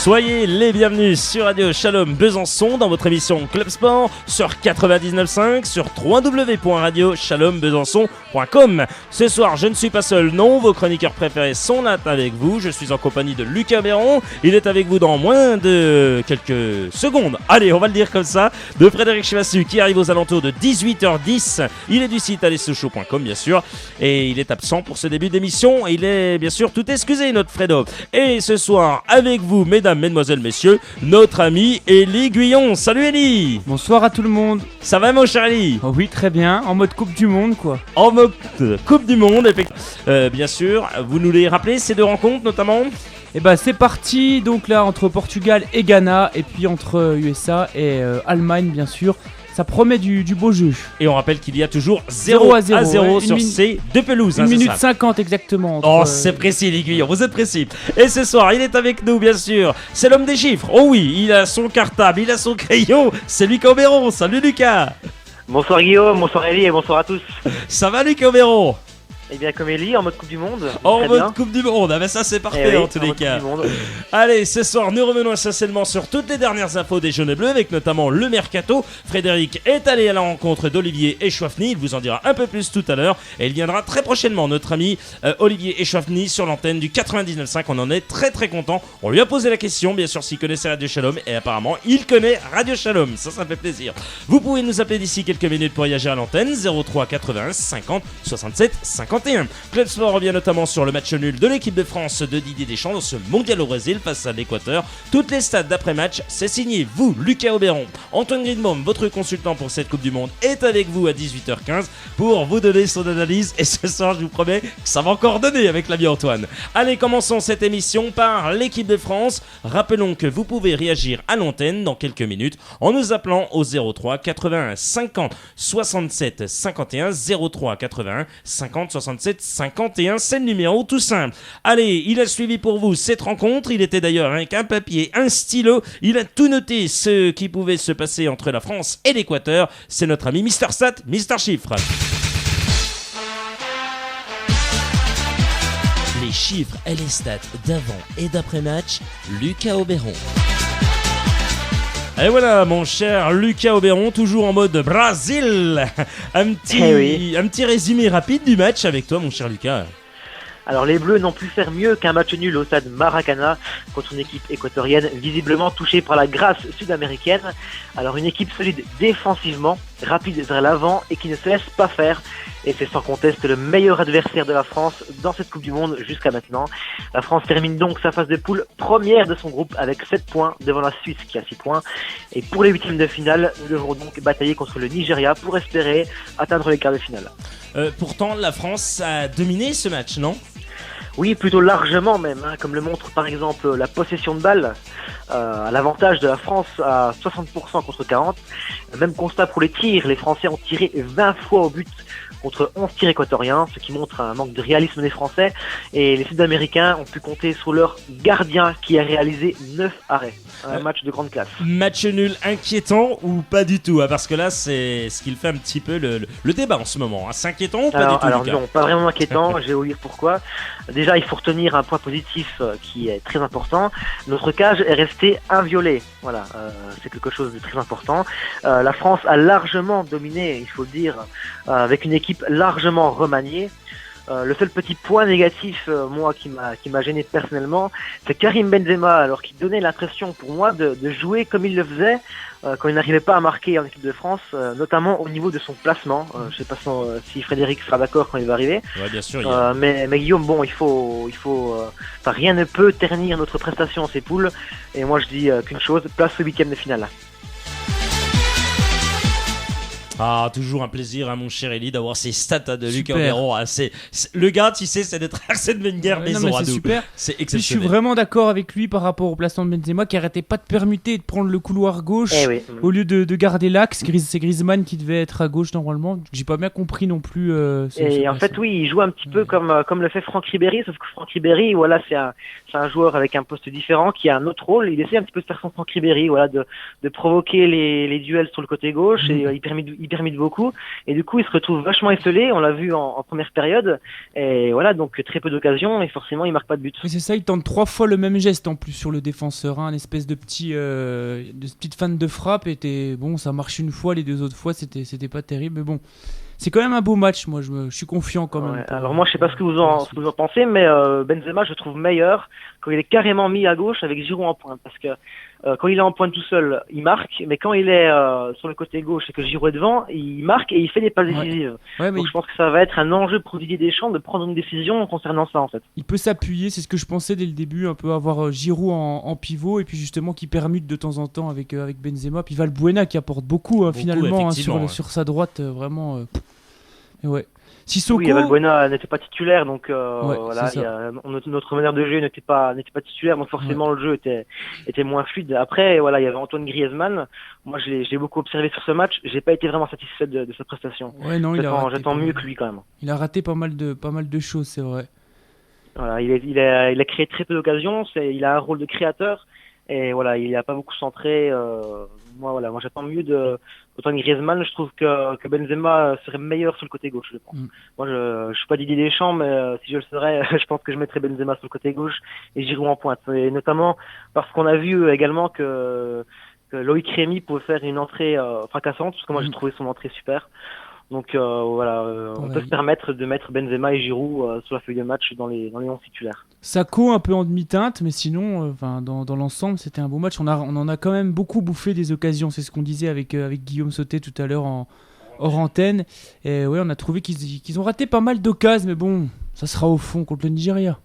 Soyez les bienvenus sur Radio Shalom Besançon dans votre émission Club Sport sur 99.5 sur www.radioshalombesançon.com. Ce soir, je ne suis pas seul, non, vos chroniqueurs préférés sont là avec vous. Je suis en compagnie de Lucas Béron. Il est avec vous dans moins de quelques secondes. Allez, on va le dire comme ça. De Frédéric Chivassu qui arrive aux alentours de 18h10. Il est du site allezsoshow.com bien sûr. Et il est absent pour ce début d'émission. Il est bien sûr tout excusé, notre Fredo. Et ce soir, avec vous, mesdames, mesdemoiselles, messieurs, notre ami Élie Guyon. Salut Élie. Bonsoir à tout le monde. Ça va mon cher Élie? Oh oui, très bien, en mode Coupe du Monde quoi. En mode Coupe du Monde, bien sûr. Vous nous les rappelez ces deux rencontres notamment? Et bah c'est parti, donc là entre Portugal et Ghana, et puis entre USA et Allemagne bien sûr. Ça promet du beau jeu. Et on rappelle qu'il y a toujours 0-0 sur ces deux pelouses. 1 minute 50 exactement. Oh, c'est précis les Guyon, vous êtes précis. Et ce soir, il est avec nous, bien sûr. C'est l'homme des chiffres. Oh oui, il a son cartable, il a son crayon. C'est Lucas Béron. Salut Lucas. Bonsoir Guillaume, bonsoir Élie et bonsoir à tous. Ça va Lucas Béron? Eh bien comme Élie, en mode Coupe du Monde. En mode Coupe du Monde, ah ben ça c'est parfait en tous les cas. Allez, ce soir nous revenons essentiellement sur toutes les dernières infos des Jaunes et Bleus, avec notamment le Mercato. Frédéric est allé à la rencontre d'Olivier Echouafny, il vous en dira un peu plus tout à l'heure. Et il viendra très prochainement, notre ami Olivier Echouafny, sur l'antenne du 99.5. On en est très très content. On lui a posé la question, bien sûr, s'il connaissait Radio Shalom, et apparemment il connaît Radio Shalom, ça fait plaisir. Vous pouvez nous appeler d'ici quelques minutes pour réagir à l'antenne, 03 81 50 67 50. Club Sport revient notamment sur le match nul de l'équipe de France de Didier Deschamps dans ce mondial au Brésil face à l'Équateur. Toutes les stats d'après-match, c'est signé vous, Lucas Auberon. Antoine Grindbaum, votre consultant pour cette Coupe du Monde, est avec vous à 18h15 pour vous donner son analyse. Et ce soir, je vous promets que ça va encore donner avec l'ami Antoine. Allez, commençons cette émission par l'équipe de France. Rappelons que vous pouvez réagir à l'antenne dans quelques minutes en nous appelant au 03 81 50 67 51 03 81 50 67 51, c'est le numéro tout simple. Allez, il a suivi pour vous cette rencontre. Il était d'ailleurs avec un papier, un stylo. Il a tout noté ce qui pouvait se passer entre la France et l'Équateur. C'est notre ami Mister Stat, Mister Chiffre. Les chiffres et les stats d'avant et d'après-match, Lucas Auberon. Et voilà mon cher Lucas Auberon, toujours en mode Brésil. Un petit résumé rapide du match avec toi mon cher Lucas. Alors les Bleus n'ont pu faire mieux qu'un match nul au stade Maracana contre une équipe équatorienne visiblement touchée par la grâce sud-américaine. Alors une équipe solide défensivement, rapide vers l'avant et qui ne se laisse pas faire. Et c'est sans conteste le meilleur adversaire de la France dans cette Coupe du Monde jusqu'à maintenant. La France termine donc sa phase de poule première de son groupe avec 7 points devant la Suisse qui a 6 points. Et pour les huitièmes de finale, nous devrons donc batailler contre le Nigeria pour espérer atteindre les quarts de finale. Pourtant, la France a dominé ce match, non ? Oui, plutôt largement même, comme le montre par exemple la possession de balle, à l'avantage de la France à 60% contre 40%. Même constat pour les tirs, les Français ont tiré 20 fois au but contre 11 tirs équatoriens, ce qui montre un manque de réalisme des Français. Et les Sud-Américains ont pu compter sur leur gardien qui a réalisé 9 arrêts. Un match de grande classe. Match nul inquiétant ou pas du tout, parce que là c'est ce qu'il fait un petit peu le débat en ce moment. C'est inquiétant ou pas du tout? Alors non, pas vraiment inquiétant, je vais vous dire pourquoi. Déjà, il faut retenir un point positif qui est très important. Notre cage est restée inviolée. Voilà, c'est quelque chose de très important. La France a largement dominé, il faut le dire, avec une équipe largement remaniée. Le seul petit point négatif, moi, qui m'a gêné personnellement, c'est Karim Benzema, alors qu'il donnait l'impression pour moi de jouer comme il le faisait quand il n'arrivait pas à marquer en équipe de France, notamment au niveau de son placement. Je ne sais pas si Frédéric sera d'accord quand il va arriver. Ouais, bien sûr. Mais Guillaume, bon, rien ne peut ternir notre prestation en ces poules. Et moi, je dis qu'une chose, place au huitième de finale. Ah, toujours un plaisir, mon cher Élie, d'avoir ces stats de Lucas Auberon. Le gars, tu sais, c'est d'être Arsène Wenger maison à nous. Super. C'est exceptionnel. Je suis vraiment d'accord avec lui par rapport au placement de Benzema qui arrêtait pas de permuter et de prendre le couloir gauche au lieu de garder l'axe. C'est Griezmann qui devait être à gauche normalement. J'ai pas bien compris non plus. Et en fait, oui, il joue un petit peu comme le fait Franck Ribéry, sauf que Franck Ribéry, voilà, c'est un c'est un joueur avec un poste différent, qui a un autre rôle. Il essaie un petit peu de faire son Franck Ribéry, voilà, de provoquer les duels sur le côté gauche, et il permute beaucoup. Et du coup, il se retrouve vachement esselé. On l'a vu en première période. Et voilà, donc très peu d'occasions, et forcément, il marque pas de but. Oui, c'est ça, il tente 3 fois le même geste en plus sur le défenseur, hein, une espèce de petite fan de frappe. Et bon, ça marche une fois, les 2 autres fois, c'était pas terrible, mais bon. C'est quand même un beau match, moi je suis confiant quand même. Alors moi je sais pas ce que vous en pensez, mais Benzema je trouve meilleur quand il est carrément mis à gauche avec Giroud en pointe, parce que quand il est en pointe tout seul, il marque, mais quand il est sur le côté gauche et que Giroud est devant, il marque et il fait des passes décisives. Donc je pense que ça va être un enjeu pour Didier Deschamps de prendre une décision concernant ça en fait. Il peut s'appuyer, c'est ce que je pensais dès le début, un peu avoir Giroud en pivot et puis justement qui permute de temps en temps avec Benzema, puis Valbuena qui apporte beaucoup finalement sur sa droite, vraiment. Ouais. Sissoko... Oui, Valbuena n'était pas titulaire, donc voilà, notre manière de jeu n'était pas titulaire, donc forcément le jeu était moins fluide. Après, voilà, il y avait Antoine Griezmann. Moi, je l'ai beaucoup observé sur ce match. J'ai pas été vraiment satisfait de sa prestation. Ouais, non, j'attends mieux que lui quand même. Il a raté pas mal de choses, c'est vrai. Voilà, il a créé très peu d'occasions. Il a un rôle de créateur. Et voilà, il a pas beaucoup centré. Moi j'attends mieux de Antoine Griezmann. Je trouve que Benzema serait meilleur sur le côté gauche, je pense. Moi je suis pas Didier Deschamps, mais si je le serais, je pense que je mettrais Benzema sur le côté gauche et Giroud en pointe. Et notamment parce qu'on a vu également que Loïc Rémy pouvait faire une entrée fracassante, parce que moi j'ai trouvé son entrée super. Donc on peut se permettre de mettre Benzema et Giroud sur la feuille de match dans les 11 titulaires. Sako un peu en demi-teinte, mais sinon, dans l'ensemble, c'était un beau match. On en a quand même beaucoup bouffé des occasions. C'est ce qu'on disait avec Guillaume Sauté tout à l'heure hors antenne. Et ouais, on a trouvé qu'ils ont raté pas mal d'occasions, mais bon, ça sera au fond contre le Nigeria.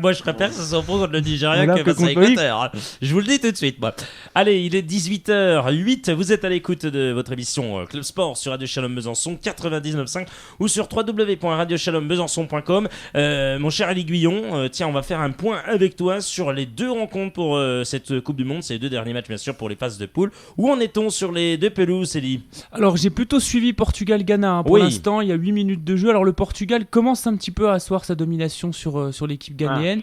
Moi je préfère que ce soit contre le Nigeria que face à l'Équateur. Je vous le dis tout de suite moi. Allez, il est 18h08, vous êtes à l'écoute de votre émission Club Sport sur Radio Shalom Besançon 99.5 ou sur www.radioshalombesançon.com. Mon cher Ali Guillon, tiens, on va faire un point avec toi sur les 2 rencontres pour cette Coupe du Monde, ces 2 derniers matchs bien sûr pour les phases de poule. Où en est-on sur les 2 pelouses, Eli? Alors j'ai plutôt suivi Portugal-Ghana pour l'instant, il y a 8 minutes de jeu. Alors le Portugal commence un petit peu à asseoir sa domination sur l'équipe ghanéenne.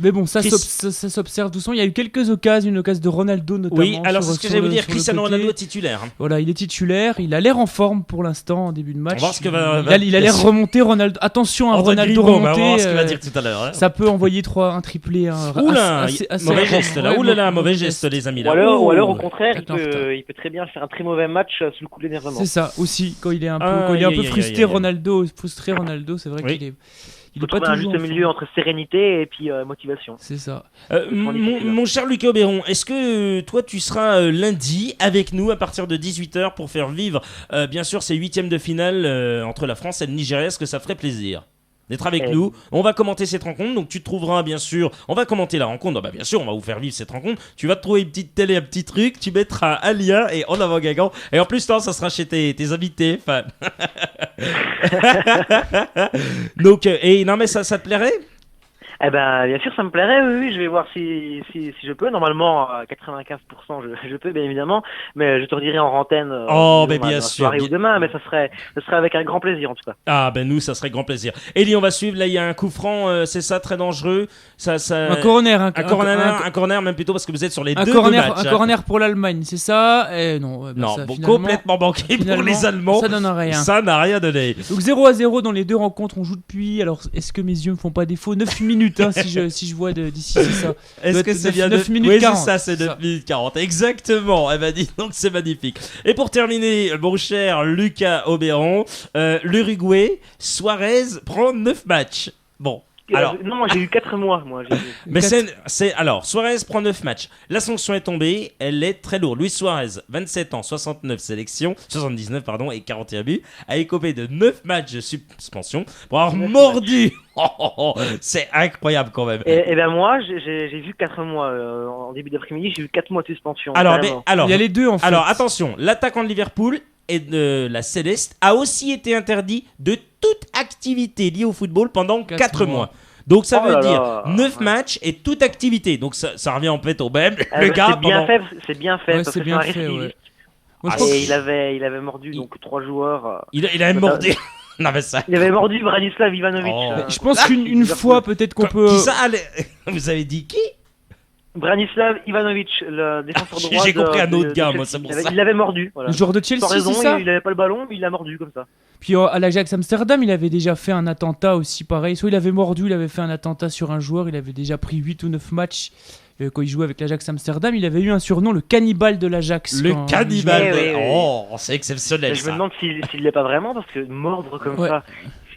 Mais bon, ça s'observe doucement. Il y a eu quelques occasions, une occasion de Ronaldo notamment. Oui, alors c'est ce que j'allais vous dire. Cristiano Ronaldo est titulaire. Voilà, il est titulaire. Il a l'air en forme pour l'instant en début de match. On va voir ce que il a l'air remonté. Ronaldo, attention, Ronaldo remonté. On va voir ce qu'il va dire tout à l'heure. Hein. Ça peut envoyer un triplé. Oula, mauvais geste là. Oula, mauvais geste les amis là. Ou alors au contraire, il peut très bien faire un très mauvais match sous le coup de l'énervement. C'est ça aussi. Quand il est un peu frustré, Ronaldo, c'est vrai qu'il est. Il faut trouver un juste milieu entre sérénité et puis motivation. C'est ça. Mon cher Lucas Oberon, est-ce que toi tu seras lundi avec nous à partir de 18h pour faire vivre bien sûr ces 8e de finale entre la France et le Nigeria? Est-ce que ça ferait plaisir d'être avec nous? On va commenter cette rencontre, donc tu te trouveras bien sûr, on va commenter la rencontre, bien sûr on va vous faire vivre cette rencontre, tu vas te trouver une petite télé, un petit truc, tu mettras un lien et en avant gagnant, et en plus ça sera chez tes invités fans. Donc, non mais ça te plairait? Eh ben, bien sûr, ça me plairait, oui, je vais voir si je peux. Normalement, à 95%, je peux, bien évidemment, mais je te redirai en antenne. Bien sûr. Soirée ou demain, mais ça serait avec un grand plaisir, en tout cas. Ah, nous, ça serait grand plaisir. Eli, on va suivre, là, il y a un coup franc, c'est ça, très dangereux. Un corner, un corner, même plutôt, parce que vous êtes sur les deux matchs. Un corner pour l'Allemagne, c'est ça? Non, complètement banqué pour les Allemands. Ça donne rien. Ça n'a rien donné. Donc 0-0 dans les 2 rencontres, on joue depuis. Alors, est-ce que mes yeux me font pas défaut? 9 minutes. Si je vois d'ici, c'est ça. Est-ce que c'est bien 9 minutes 40? Oui, c'est ça, c'est 9 minutes 40. Exactement. Elle m'a dit, donc c'est magnifique. Et pour terminer, mon cher Lucas Oberon, l'Uruguay, Suarez prend 9 matchs. Bon. Alors, non, moi j'ai eu 4 mois. Mais alors, Suarez prend 9 matchs. La sanction est tombée, elle est très lourde. Luis Suarez, 27 ans, 79 et 41 buts, a écopé de 9 matchs de suspension pour avoir mordu. C'est incroyable quand même. Et ben moi, j'ai vu 4 mois en début d'après-midi, j'ai eu 4 mois de suspension. Alors, il y a les deux en fait. Alors attention, l'attaquant de Liverpool et de la Céleste a aussi été interdit de toute activité liée au football pendant 4 mois. Donc ça veut dire 9 matchs et toute activité. Donc ça revient en fait au même. Le gars, c'est bien fait. Ouais, c'est bien fait. Ouais. Et il avait mordu donc 3 joueurs. Il avait mordu. Non, mais ça. Il avait mordu Branislav Ivanovic. Je pense qu'une fois, peut-être qu'on peut. Qui ça allait... Vous avez dit qui? Branislav Ivanovic, le défenseur droit. J'ai compris un autre gars, moi, c'est pour ça. Il l'avait mordu. Voilà. Le joueur de Chelsea, raison, c'est ça? il avait pas le ballon, mais il l'a mordu comme ça. Puis à l'Ajax Amsterdam, il avait déjà fait un attentat aussi pareil. Soit il avait mordu, il avait fait un attentat sur un joueur, il avait déjà pris 8 ou 9 matchs. Quand il jouait avec l'Ajax Amsterdam, il avait eu un surnom, le cannibale de l'Ajax. Le cannibale oui. Oh, c'est exceptionnel. Je me demande s'il l'est pas vraiment, parce que mordre comme ça.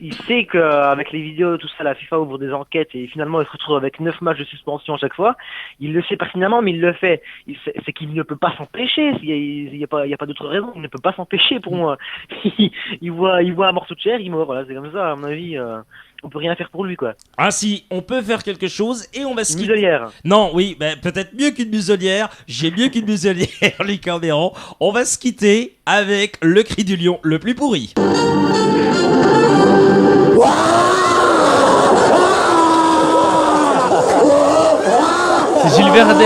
Il sait qu'avec les vidéos, tout ça, la FIFA ouvre des enquêtes et finalement il se retrouve avec 9 matchs de suspension à chaque fois. Il le sait pertinemment, mais il le fait. C'est qu'il ne peut pas s'empêcher. Il y a pas d'autre raison. Il ne peut pas s'empêcher pour moi. il voit un morceau de chair, il mord. Voilà, c'est comme ça. À mon avis, on peut rien faire pour lui, quoi. Ah si, on peut faire quelque chose et on va se quitter. Muselière. Non, oui, peut-être mieux qu'une muselière. J'ai mieux qu'une muselière, Lucas Béran. On va se quitter avec le cri du lion le plus pourri. C'est Gilles Verdez.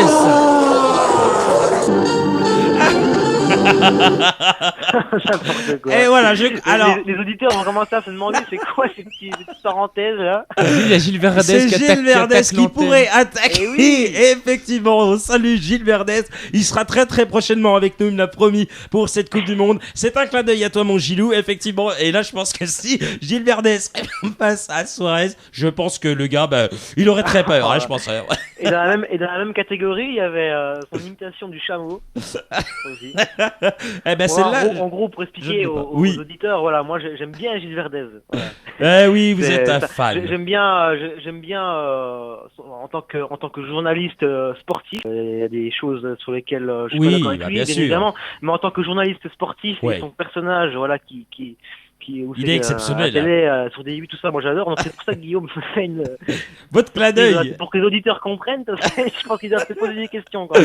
N'importe quoi. Et voilà, alors... les auditeurs vont commencer à se demander c'est quoi ces petites parenthèses là. Il y a Gilles Verdez c'est Gilles Verdez qui pourrait attaquer. Eh oui. Effectivement, salut Gilles Verdez. Il sera très très prochainement avec nous, il me l'a promis, pour cette Coupe du Monde. C'est un clin d'œil à toi mon Gilou, effectivement. Et là je pense que si Gilles Verdez passe à Suarez, je pense que le gars, il aurait très peur, je pense. Et dans la même catégorie, il y avait son imitation du chameau. Aussi. Eh ben celle-là, en gros, pour expliquer aux auditeurs, voilà, moi j'aime bien Gilles Verdez. Voilà. Eh oui, vous êtes un fan. J'aime bien en tant que journaliste sportif. Il y a des choses sur lesquelles je suis pas d'accord avec lui, bien évidemment. Mais en tant que journaliste sportif, et son personnage, voilà, qui il est exceptionnel. Télé, sur des 8 tout ça, moi j'adore. Donc c'est pour ça que Guillaume fait une. Votre clin d'œil. Pour que les auditeurs comprennent, je pense qu'ils doivent se poser des questions. Quoi.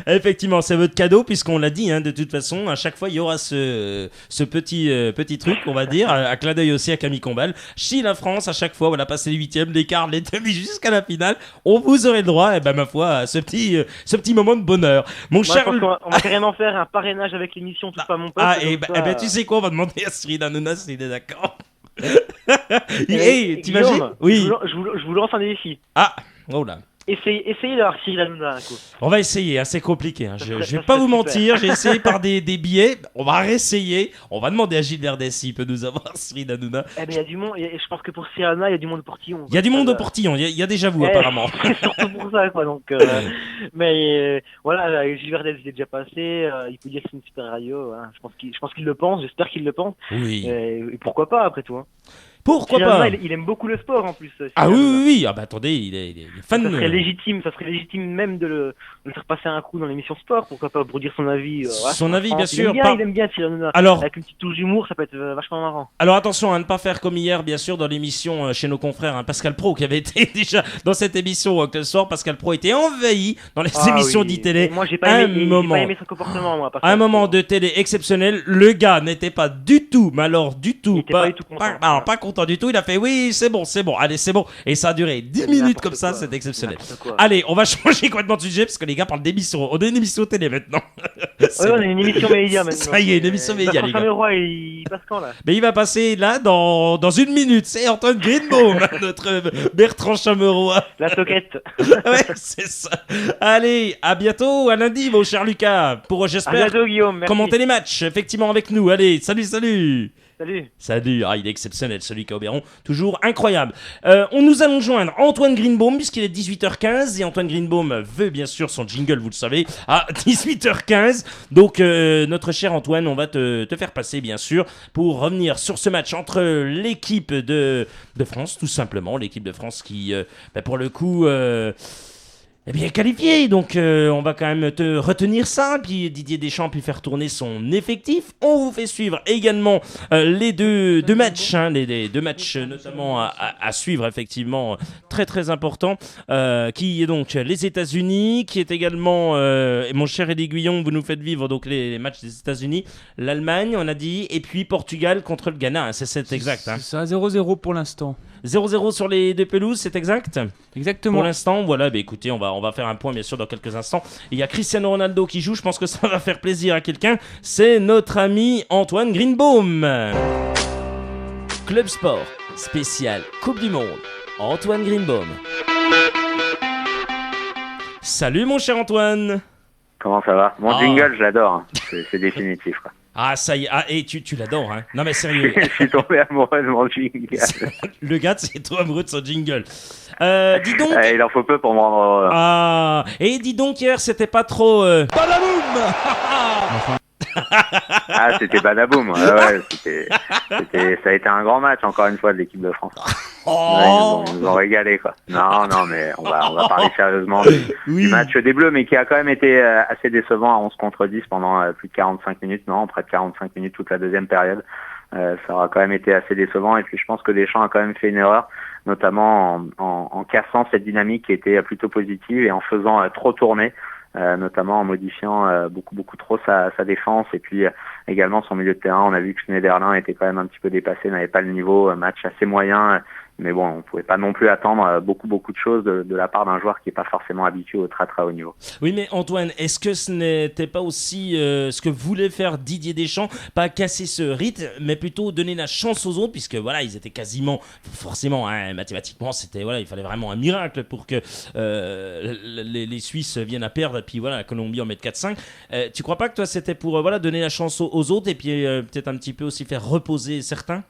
Effectivement, c'est votre cadeau, puisqu'on l'a dit, de toute façon, à chaque fois il y aura ce petit truc, on va dire, un clin d'œil aussi à Camille Combal. Si la France, à chaque fois, voilà, passer les huitièmes, les quarts, les demi jusqu'à la finale, on vous aurait le droit, et ma foi, à ce petit moment de bonheur. Mon cher. On va carrément faire un parrainage avec l'émission Tout pas mon pote. Tu sais quoi, on va demander à Cyril Hanouna s'il est d'accord. T'imagines? Oui. Je vous lance un défi. Ah, oh là. Essayez d'avoir Cyril Hanouna un coup. On va essayer, c'est compliqué. Je vais pas vous mentir, j'ai essayé par des billets. On va réessayer. On va demander à Gilles Verdez s'il peut nous avoir Cyril Hanouna. Il y a du monde. Je pense que pour Cyril Hanouna, il y a du monde au portillon. Il y a du monde au portillon. Il y a déjà vous apparemment. C'est surtout pour ça, quoi. Donc, mais voilà, Gilles Verdez il est déjà passé. Il peut dire que c'est une super radio. Hein. Je pense qu'il le pense. J'espère qu'il le pense. Oui. Et pourquoi pas après tout. Hein. Pourquoi pas? Il aime beaucoup le sport en plus. Ah oui. Ah attendez, il est fan. Ça serait légitime même de le faire passer un coup dans l'émission sport. Pourquoi pas pour dire son avis. Son avis, bien sûr. Il aime bien Cyril. Alors, avec une petite touche d'humour, ça peut être vachement marrant. Alors attention à ne pas faire comme hier, bien sûr, dans l'émission chez nos confrères, Pascal Pro, qui avait été déjà dans cette émission le soir. Pascal Pro était envahi dans les émissions d'e-télé. Moi, j'ai pas aimé son comportement, moi. Un moment de télé exceptionnel. Le gars n'était pas du tout, mais alors du tout, pas content. Pas content du tout. Il a fait oui, c'est bon, allez, c'est bon. Et ça a duré 10 minutes comme ça, c'est exceptionnel. Allez, on va changer complètement de sujet parce que les gars parlent d'émissions. On a une émission télé maintenant. Oui, on a une émission média maintenant. Ça y est, une émission média, les gars. Roi, il passe quand là? Mais il va passer là dans une minute. C'est Antoine Greenbaum, notre Bertrand Chameroy. La toquette. Ouais, c'est ça. Allez, à bientôt, à lundi, mon cher Lucas. Pour, j'espère, à bientôt, Guillaume, commenter les matchs, effectivement, avec nous. Allez, salut. Salut. Ah, il est exceptionnel, celui qui a Oberon. Toujours incroyable. Nous allons joindre Antoine Greenbaum, puisqu'il est 18h15. Et Antoine Greenbaum veut, bien sûr, son jingle, vous le savez, à 18h15. Donc, notre cher Antoine, on va te faire passer, bien sûr, pour revenir sur ce match entre l'équipe de France, tout simplement. L'équipe de France qui, pour le coup... bien qualifié, donc on va quand même te retenir ça, puis Didier Deschamps a pu faire tourner son effectif. On vous fait suivre également les deux matchs, les deux matchs notamment à suivre, effectivement, très très important, qui est donc les États-Unis, qui est également, mon cher Eddie Guillon, vous nous faites vivre donc les matchs des États-Unis, l'Allemagne, on a dit, et puis Portugal contre le Ghana, c'est exact. C'est ça, 0-0 pour l'instant. 0-0 sur les deux pelouses, c'est exact ? Exactement. Pour l'instant, voilà, écoutez, on va faire un point bien sûr dans quelques instants. Il y a Cristiano Ronaldo qui joue, je pense que ça va faire plaisir à quelqu'un. C'est notre ami Antoine Greenbaum. Club Sport, spécial Coupe du Monde. Antoine Greenbaum. Salut mon cher Antoine. Comment ça va ? Mon jingle, je l'adore. Hein. C'est définitif. Quoi. Ah, ça y est. Ah, et tu l'adores, hein. Non, mais sérieux. Je suis tombé amoureux de mon jingle. Le gars, c'est toi amoureux de son jingle. Dis donc. Il en faut peu pour me rendre. Ah, et dis donc, hier, c'était pas trop. Badaboum. Ah, c'était badaboum. Ouais, ça a été un grand match, encore une fois, de l'équipe de France. Oh. Ils nous ont régalé, quoi. Non, mais on va parler sérieusement du match des Bleus, mais qui a quand même été assez décevant à 11 contre 10 pendant plus de 45 minutes. Non, près de 45 minutes toute la deuxième période. Ça aura quand même été assez décevant. Et puis, je pense que Deschamps a quand même fait une erreur, notamment en cassant cette dynamique qui était plutôt positive et en faisant trop tourner. Notamment en modifiant beaucoup trop sa défense et puis également son milieu de terrain. On a vu que Schneiderlin était quand même un petit peu dépassé, n'avait pas le niveau, match assez moyen, mais bon, on pouvait pas non plus attendre beaucoup de choses de la part d'un joueur qui est pas forcément habitué au très haut niveau. Oui, mais Antoine, est-ce que ce n'était pas aussi ce que voulait faire Didier Deschamps, pas casser ce rythme, mais plutôt donner la chance aux autres, puisque voilà, ils étaient quasiment, forcément, hein, mathématiquement, c'était voilà, il fallait vraiment un miracle pour que les Suisses viennent à perdre, et puis voilà, la Colombie en mette 4-5. Tu crois pas que toi c'était pour voilà donner la chance aux autres et puis peut-être un petit peu aussi faire reposer certains?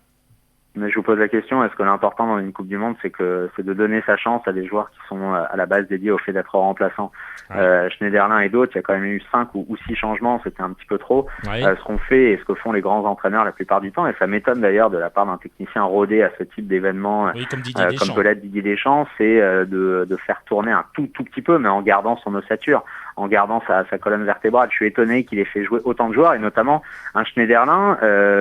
Mais je vous pose la question, est-ce que l'important dans une Coupe du Monde, c'est de donner sa chance à des joueurs qui sont à la base dédiés au fait d'être remplaçants. Ouais. Schneiderlin et d'autres, il y a quand même eu 5 ou 6 changements, c'était un petit peu trop. Ouais. Ce qu'on fait et ce que font les grands entraîneurs la plupart du temps, et ça m'étonne d'ailleurs de la part d'un technicien rodé à ce type d'événement, comme peut l'être Didier Deschamps, c'est de faire tourner un tout petit peu, mais en gardant son ossature, en gardant sa colonne vertébrale. Je suis étonné qu'il ait fait jouer autant de joueurs, et notamment un Schneiderlin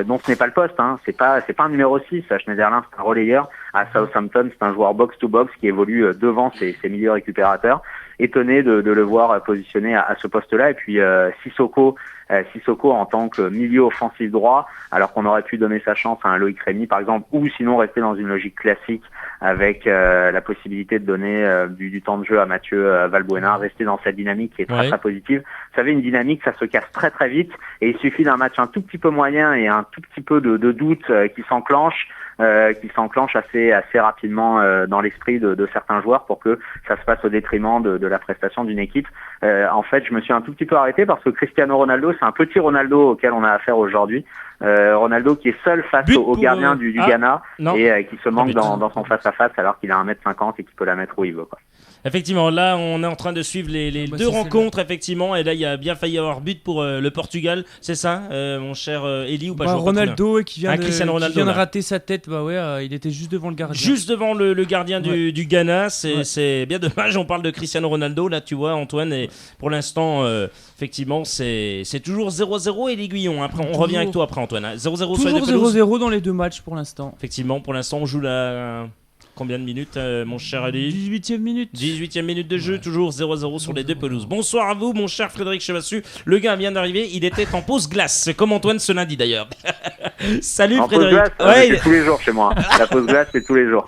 dont ce n'est pas le poste, hein. C'est pas un numéro 6, Schneiderlin, c'est un relayeur. À Southampton, c'est un joueur box-to-box qui évolue devant ses milieux récupérateurs. Étonné de le voir positionné à ce poste-là. Et puis Sissoko en tant que milieu offensif droit, alors qu'on aurait pu donner sa chance à un Loïc Rémy par exemple, ou sinon rester dans une logique classique avec la possibilité de donner du temps de jeu à Mathieu Valbuena, rester dans cette dynamique qui est très positive. Vous savez, une dynamique, ça se casse très vite, et il suffit d'un match un tout petit peu moyen et un tout petit peu de doute qui s'enclenche assez rapidement dans l'esprit de certains joueurs pour que ça se passe au détriment de la prestation d'une équipe. En fait, je me suis un tout petit peu arrêté parce que Cristiano Ronaldo, c'est un petit Ronaldo auquel on a affaire aujourd'hui. Ronaldo qui est seul face au gardien du Ghana et qui se manque dans son face-à-face alors qu'il a 1m50 et qu'il peut la mettre où il veut, quoi. Effectivement, là on est en train de suivre les deux rencontres, effectivement, et là il y a bien failli y avoir but pour le Portugal, c'est ça, mon cher Eli, ou pas? Ronaldo qui vient de rater sa tête, il était juste devant le gardien. Juste devant le gardien du Ghana, c'est bien dommage, on parle de Cristiano Ronaldo, là tu vois Antoine, et pour l'instant, effectivement, c'est toujours 0-0 et l'aiguillon, après on revient avec toi après Antoine, hein. 0-0 sur les deux pelouses. 0-0 dans les deux matchs pour l'instant. Effectivement, pour l'instant on joue la... Combien de minutes, mon cher Ali? 18e minute. 18e minute de jeu, toujours 0-0 sur les deux pelouses. Bonsoir à vous, mon cher Frédéric Chevassu. Le gars vient d'arriver, il était en pause glace, comme Antoine ce lundi d'ailleurs. Salut en Frédéric. Pause glace, c'est tous les jours chez moi. La pause glace, c'est tous les jours.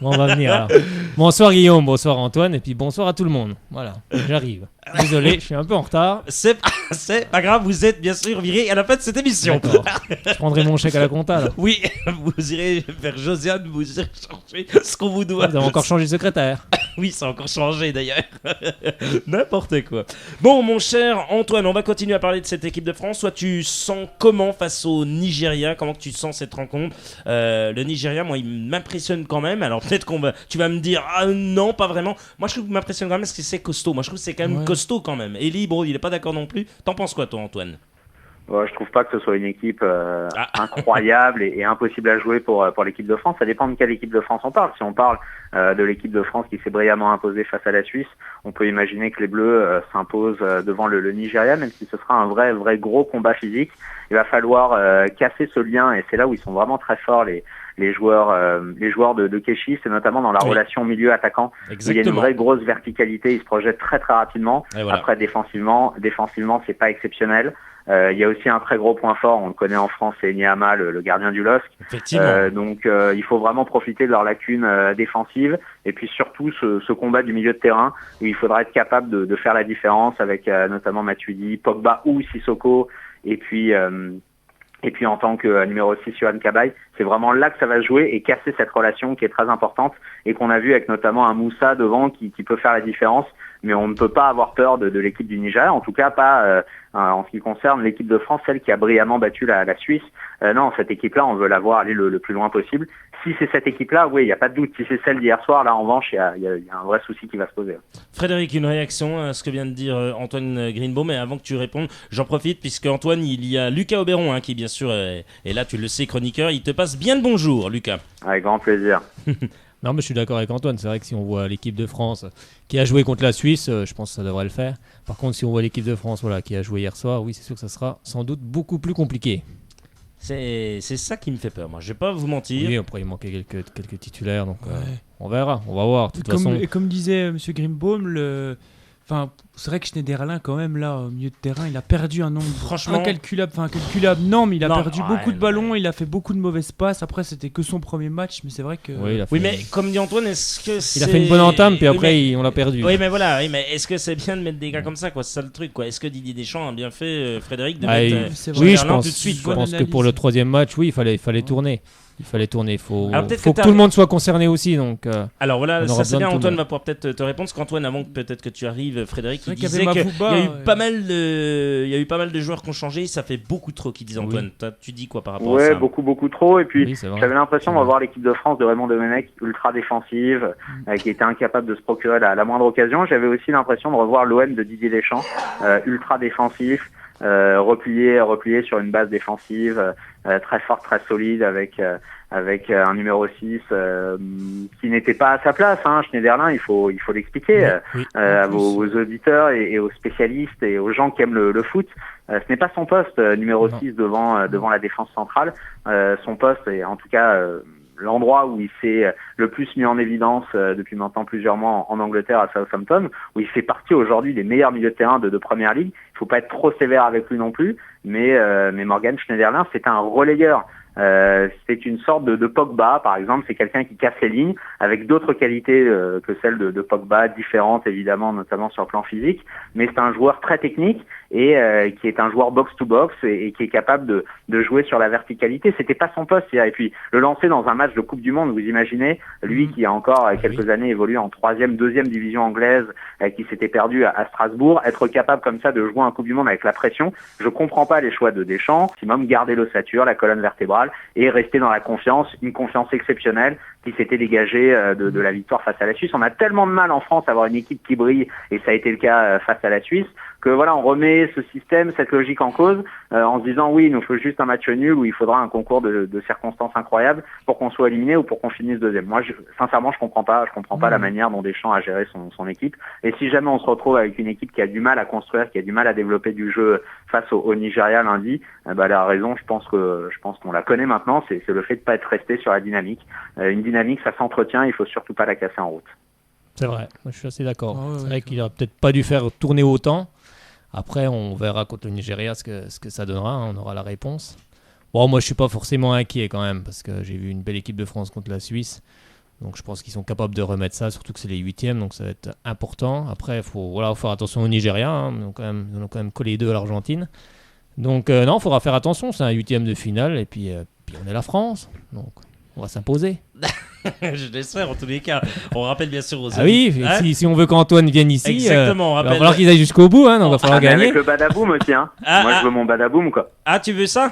Bon, on va venir alors. Bonsoir Guillaume, bonsoir Antoine, et puis bonsoir à tout le monde. Voilà, j'arrive. Désolé, je suis un peu en retard. C'est pas grave, vous êtes bien sûr viré à la fin de cette émission. D'accord. Je prendrai mon chèque à la compta là. Oui, vous irez vers Josiane, vous irez chercher ce qu'on vous doit. Vous avez encore changé de secrétaire. Oui, ça a encore changé d'ailleurs. N'importe quoi. Bon, mon cher Antoine, on va continuer à parler de cette équipe de France. Toi, tu sens comment face au Nigeria? Comment tu sens cette rencontre? Le Nigeria, moi, il m'impressionne quand même. Alors peut-être tu vas me dire, ah non, pas vraiment. Moi, je trouve qu'il m'impressionne quand même parce que c'est costaud. Moi, je trouve que c'est quand même costaud quand même. Eli, bon, il est pas d'accord non plus. T'en penses quoi, toi, Antoine? Je trouve pas que ce soit une équipe incroyable et impossible à jouer pour l'équipe de France. Ça dépend de quelle équipe de France on parle. Si on parle de l'équipe de France qui s'est brillamment imposée face à la Suisse, on peut imaginer que les Bleus s'imposent devant le Nigeria, même si ce sera un vrai gros combat physique. Il va falloir casser ce lien, et c'est là où ils sont vraiment très forts, les joueurs de Keshi, c'est notamment dans la relation milieu-attaquant. Il y a une vraie grosse verticalité, ils se projettent très rapidement. Voilà. Après, défensivement, c'est pas exceptionnel. Il y a aussi un très gros point fort, on le connaît en France, c'est Niama, le gardien du LOSC. Effectivement. Donc il faut vraiment profiter de leurs lacunes défensives et puis surtout ce combat du milieu de terrain où il faudra être capable de faire la différence avec notamment Matuidi, Pogba ou Sissoko et puis en tant que numéro 6, Yohan Cabaye, c'est vraiment là que ça va se jouer et casser cette relation qui est très importante et qu'on a vu avec notamment un Moussa devant qui peut faire la différence. Mais on ne peut pas avoir peur de l'équipe du Nigeria, en tout cas pas en ce qui concerne l'équipe de France, celle qui a brillamment battu la Suisse. Non, cette équipe-là, on veut la voir aller le plus loin possible. Si c'est cette équipe-là, oui, il n'y a pas de doute. Si c'est celle d'hier soir, là, en revanche, il y a un vrai souci qui va se poser. Frédéric, une réaction à ce que vient de dire Antoine Greenbaum, mais avant que tu répondes, j'en profite, puisque Antoine, il y a Lucas Auberon, qui bien sûr est là, tu le sais, chroniqueur. Il te passe bien le bonjour, Lucas. Avec grand plaisir. Non, mais je suis d'accord avec Antoine. C'est vrai que si on voit l'équipe de France qui a joué contre la Suisse, je pense que ça devrait le faire. Par contre, si on voit l'équipe de France qui a joué hier soir, oui, c'est sûr que ça sera sans doute beaucoup plus compliqué. C'est ça qui me fait peur, moi. Je vais pas vous mentir. Oui, après, il manquait quelques titulaires, donc on verra. On va voir. De toute façon. Et comme disait M. Greenbaum, c'est vrai que Schneiderlin, quand même, là, au milieu de terrain, il a perdu un nombre incalculable. Non, mais il a perdu beaucoup de ballons, il a fait beaucoup de mauvaises passes. Après, c'était que son premier match, mais c'est vrai que... Oui, mais comme dit Antoine, est-ce que c'est... Il a fait une bonne entame, puis après, on l'a perdu. Oui, mais voilà, mais est-ce que c'est bien de mettre des gars comme ça, quoi? C'est ça le truc, quoi. Est-ce que Didier Deschamps a bien fait, Frédéric, de mettre je pense, tout de suite, je pense que pour le troisième match, oui, il fallait tourner. Il fallait tourner, il faut que tout le monde soit concerné aussi. Donc, alors voilà, ça c'est bien, Antoine va pouvoir peut-être te répondre, parce qu'Antoine, avant peut-être que tu arrives, Frédéric, il disait qu'il y a eu pas mal de joueurs qui ont changé, ça fait beaucoup trop, qui disait Antoine. Toi, tu dis quoi par rapport à ça? beaucoup trop, et puis j'avais l'impression de revoir l'équipe de France de Raymond Domenech ultra défensive, qui était incapable de se procurer la moindre occasion. J'avais aussi l'impression de revoir l'OM de Didier Deschamps, ultra défensif, replié sur une base défensive, très forte, très solide, avec un numéro 6 qui n'était pas à sa place. Schneiderlin, il faut l'expliquer à vos auditeurs et aux spécialistes et aux gens qui aiment le foot. Ce n'est pas son poste, numéro 6 devant la défense centrale. Son poste, et en tout cas l'endroit où il s'est le plus mis en évidence depuis maintenant plusieurs mois en Angleterre, à Southampton, où il fait partie aujourd'hui des meilleurs milieux de terrain de Première Ligue. Il faut pas être trop sévère avec lui non plus, mais Morgan Schneiderlin, c'est un relayeur. C'est une sorte de Pogba, par exemple. C'est quelqu'un qui casse les lignes avec d'autres qualités que celles de Pogba, différentes évidemment, notamment sur le plan physique. Mais c'est un joueur très technique et qui est un joueur box-to-box et qui est capable de jouer sur la verticalité. C'était pas son poste hier. Et puis le lancer dans un match de Coupe du Monde, vous imaginez, lui qui a encore quelques années évolué en 3e, 2e division anglaise, qui s'était perdu à Strasbourg, être capable comme ça de jouer un Coupe du Monde avec la pression. Je comprends pas les choix de Deschamps. Maximum garder l'ossature, la colonne vertébrale, et rester dans la confiance, une confiance exceptionnelle qui s'était dégagée de la victoire face à la Suisse. On a tellement de mal en France à avoir une équipe qui brille, et ça a été le cas face à la Suisse, que voilà, on remet ce système, cette logique en cause, en se disant oui, il nous faut juste un match nul où il faudra un concours de circonstances incroyables pour qu'on soit éliminé ou pour qu'on finisse deuxième. Moi, sincèrement, je comprends pas la manière dont Deschamps a géré son équipe. Et si jamais on se retrouve avec une équipe qui a du mal à construire, qui a du mal à développer du jeu face au Nigeria lundi, la raison, je pense qu'on la connaît maintenant, c'est le fait de pas être resté sur la dynamique. Une dynamique, ça s'entretient, il faut surtout pas la casser en route. C'est vrai, moi, je suis assez d'accord. C'est vrai qu'il aurait peut-être pas dû faire tourner autant. Après, on verra contre le Nigeria ce que ça donnera, on aura la réponse. Bon, moi, je suis pas forcément inquiet quand même, parce que j'ai vu une belle équipe de France contre la Suisse. Donc, je pense qu'ils sont capables de remettre ça, surtout que c'est les 8e, donc ça va être important. Après, il faut faire attention au Nigeria, ils ont quand même collé 2 à l'Argentine. Donc, non, il faudra faire attention, c'est un 8e de finale, et puis on est la France, donc on va s'imposer. Je l'espère en tous les cas. On rappelle bien sûr aux amis. Ah oui, si on veut qu'Antoine vienne ici, exactement, il va falloir qu'ils aillent jusqu'au bout, donc il va falloir gagner. Avec le badaboum aussi, moi je veux mon badaboum, quoi. Ah, tu veux ça?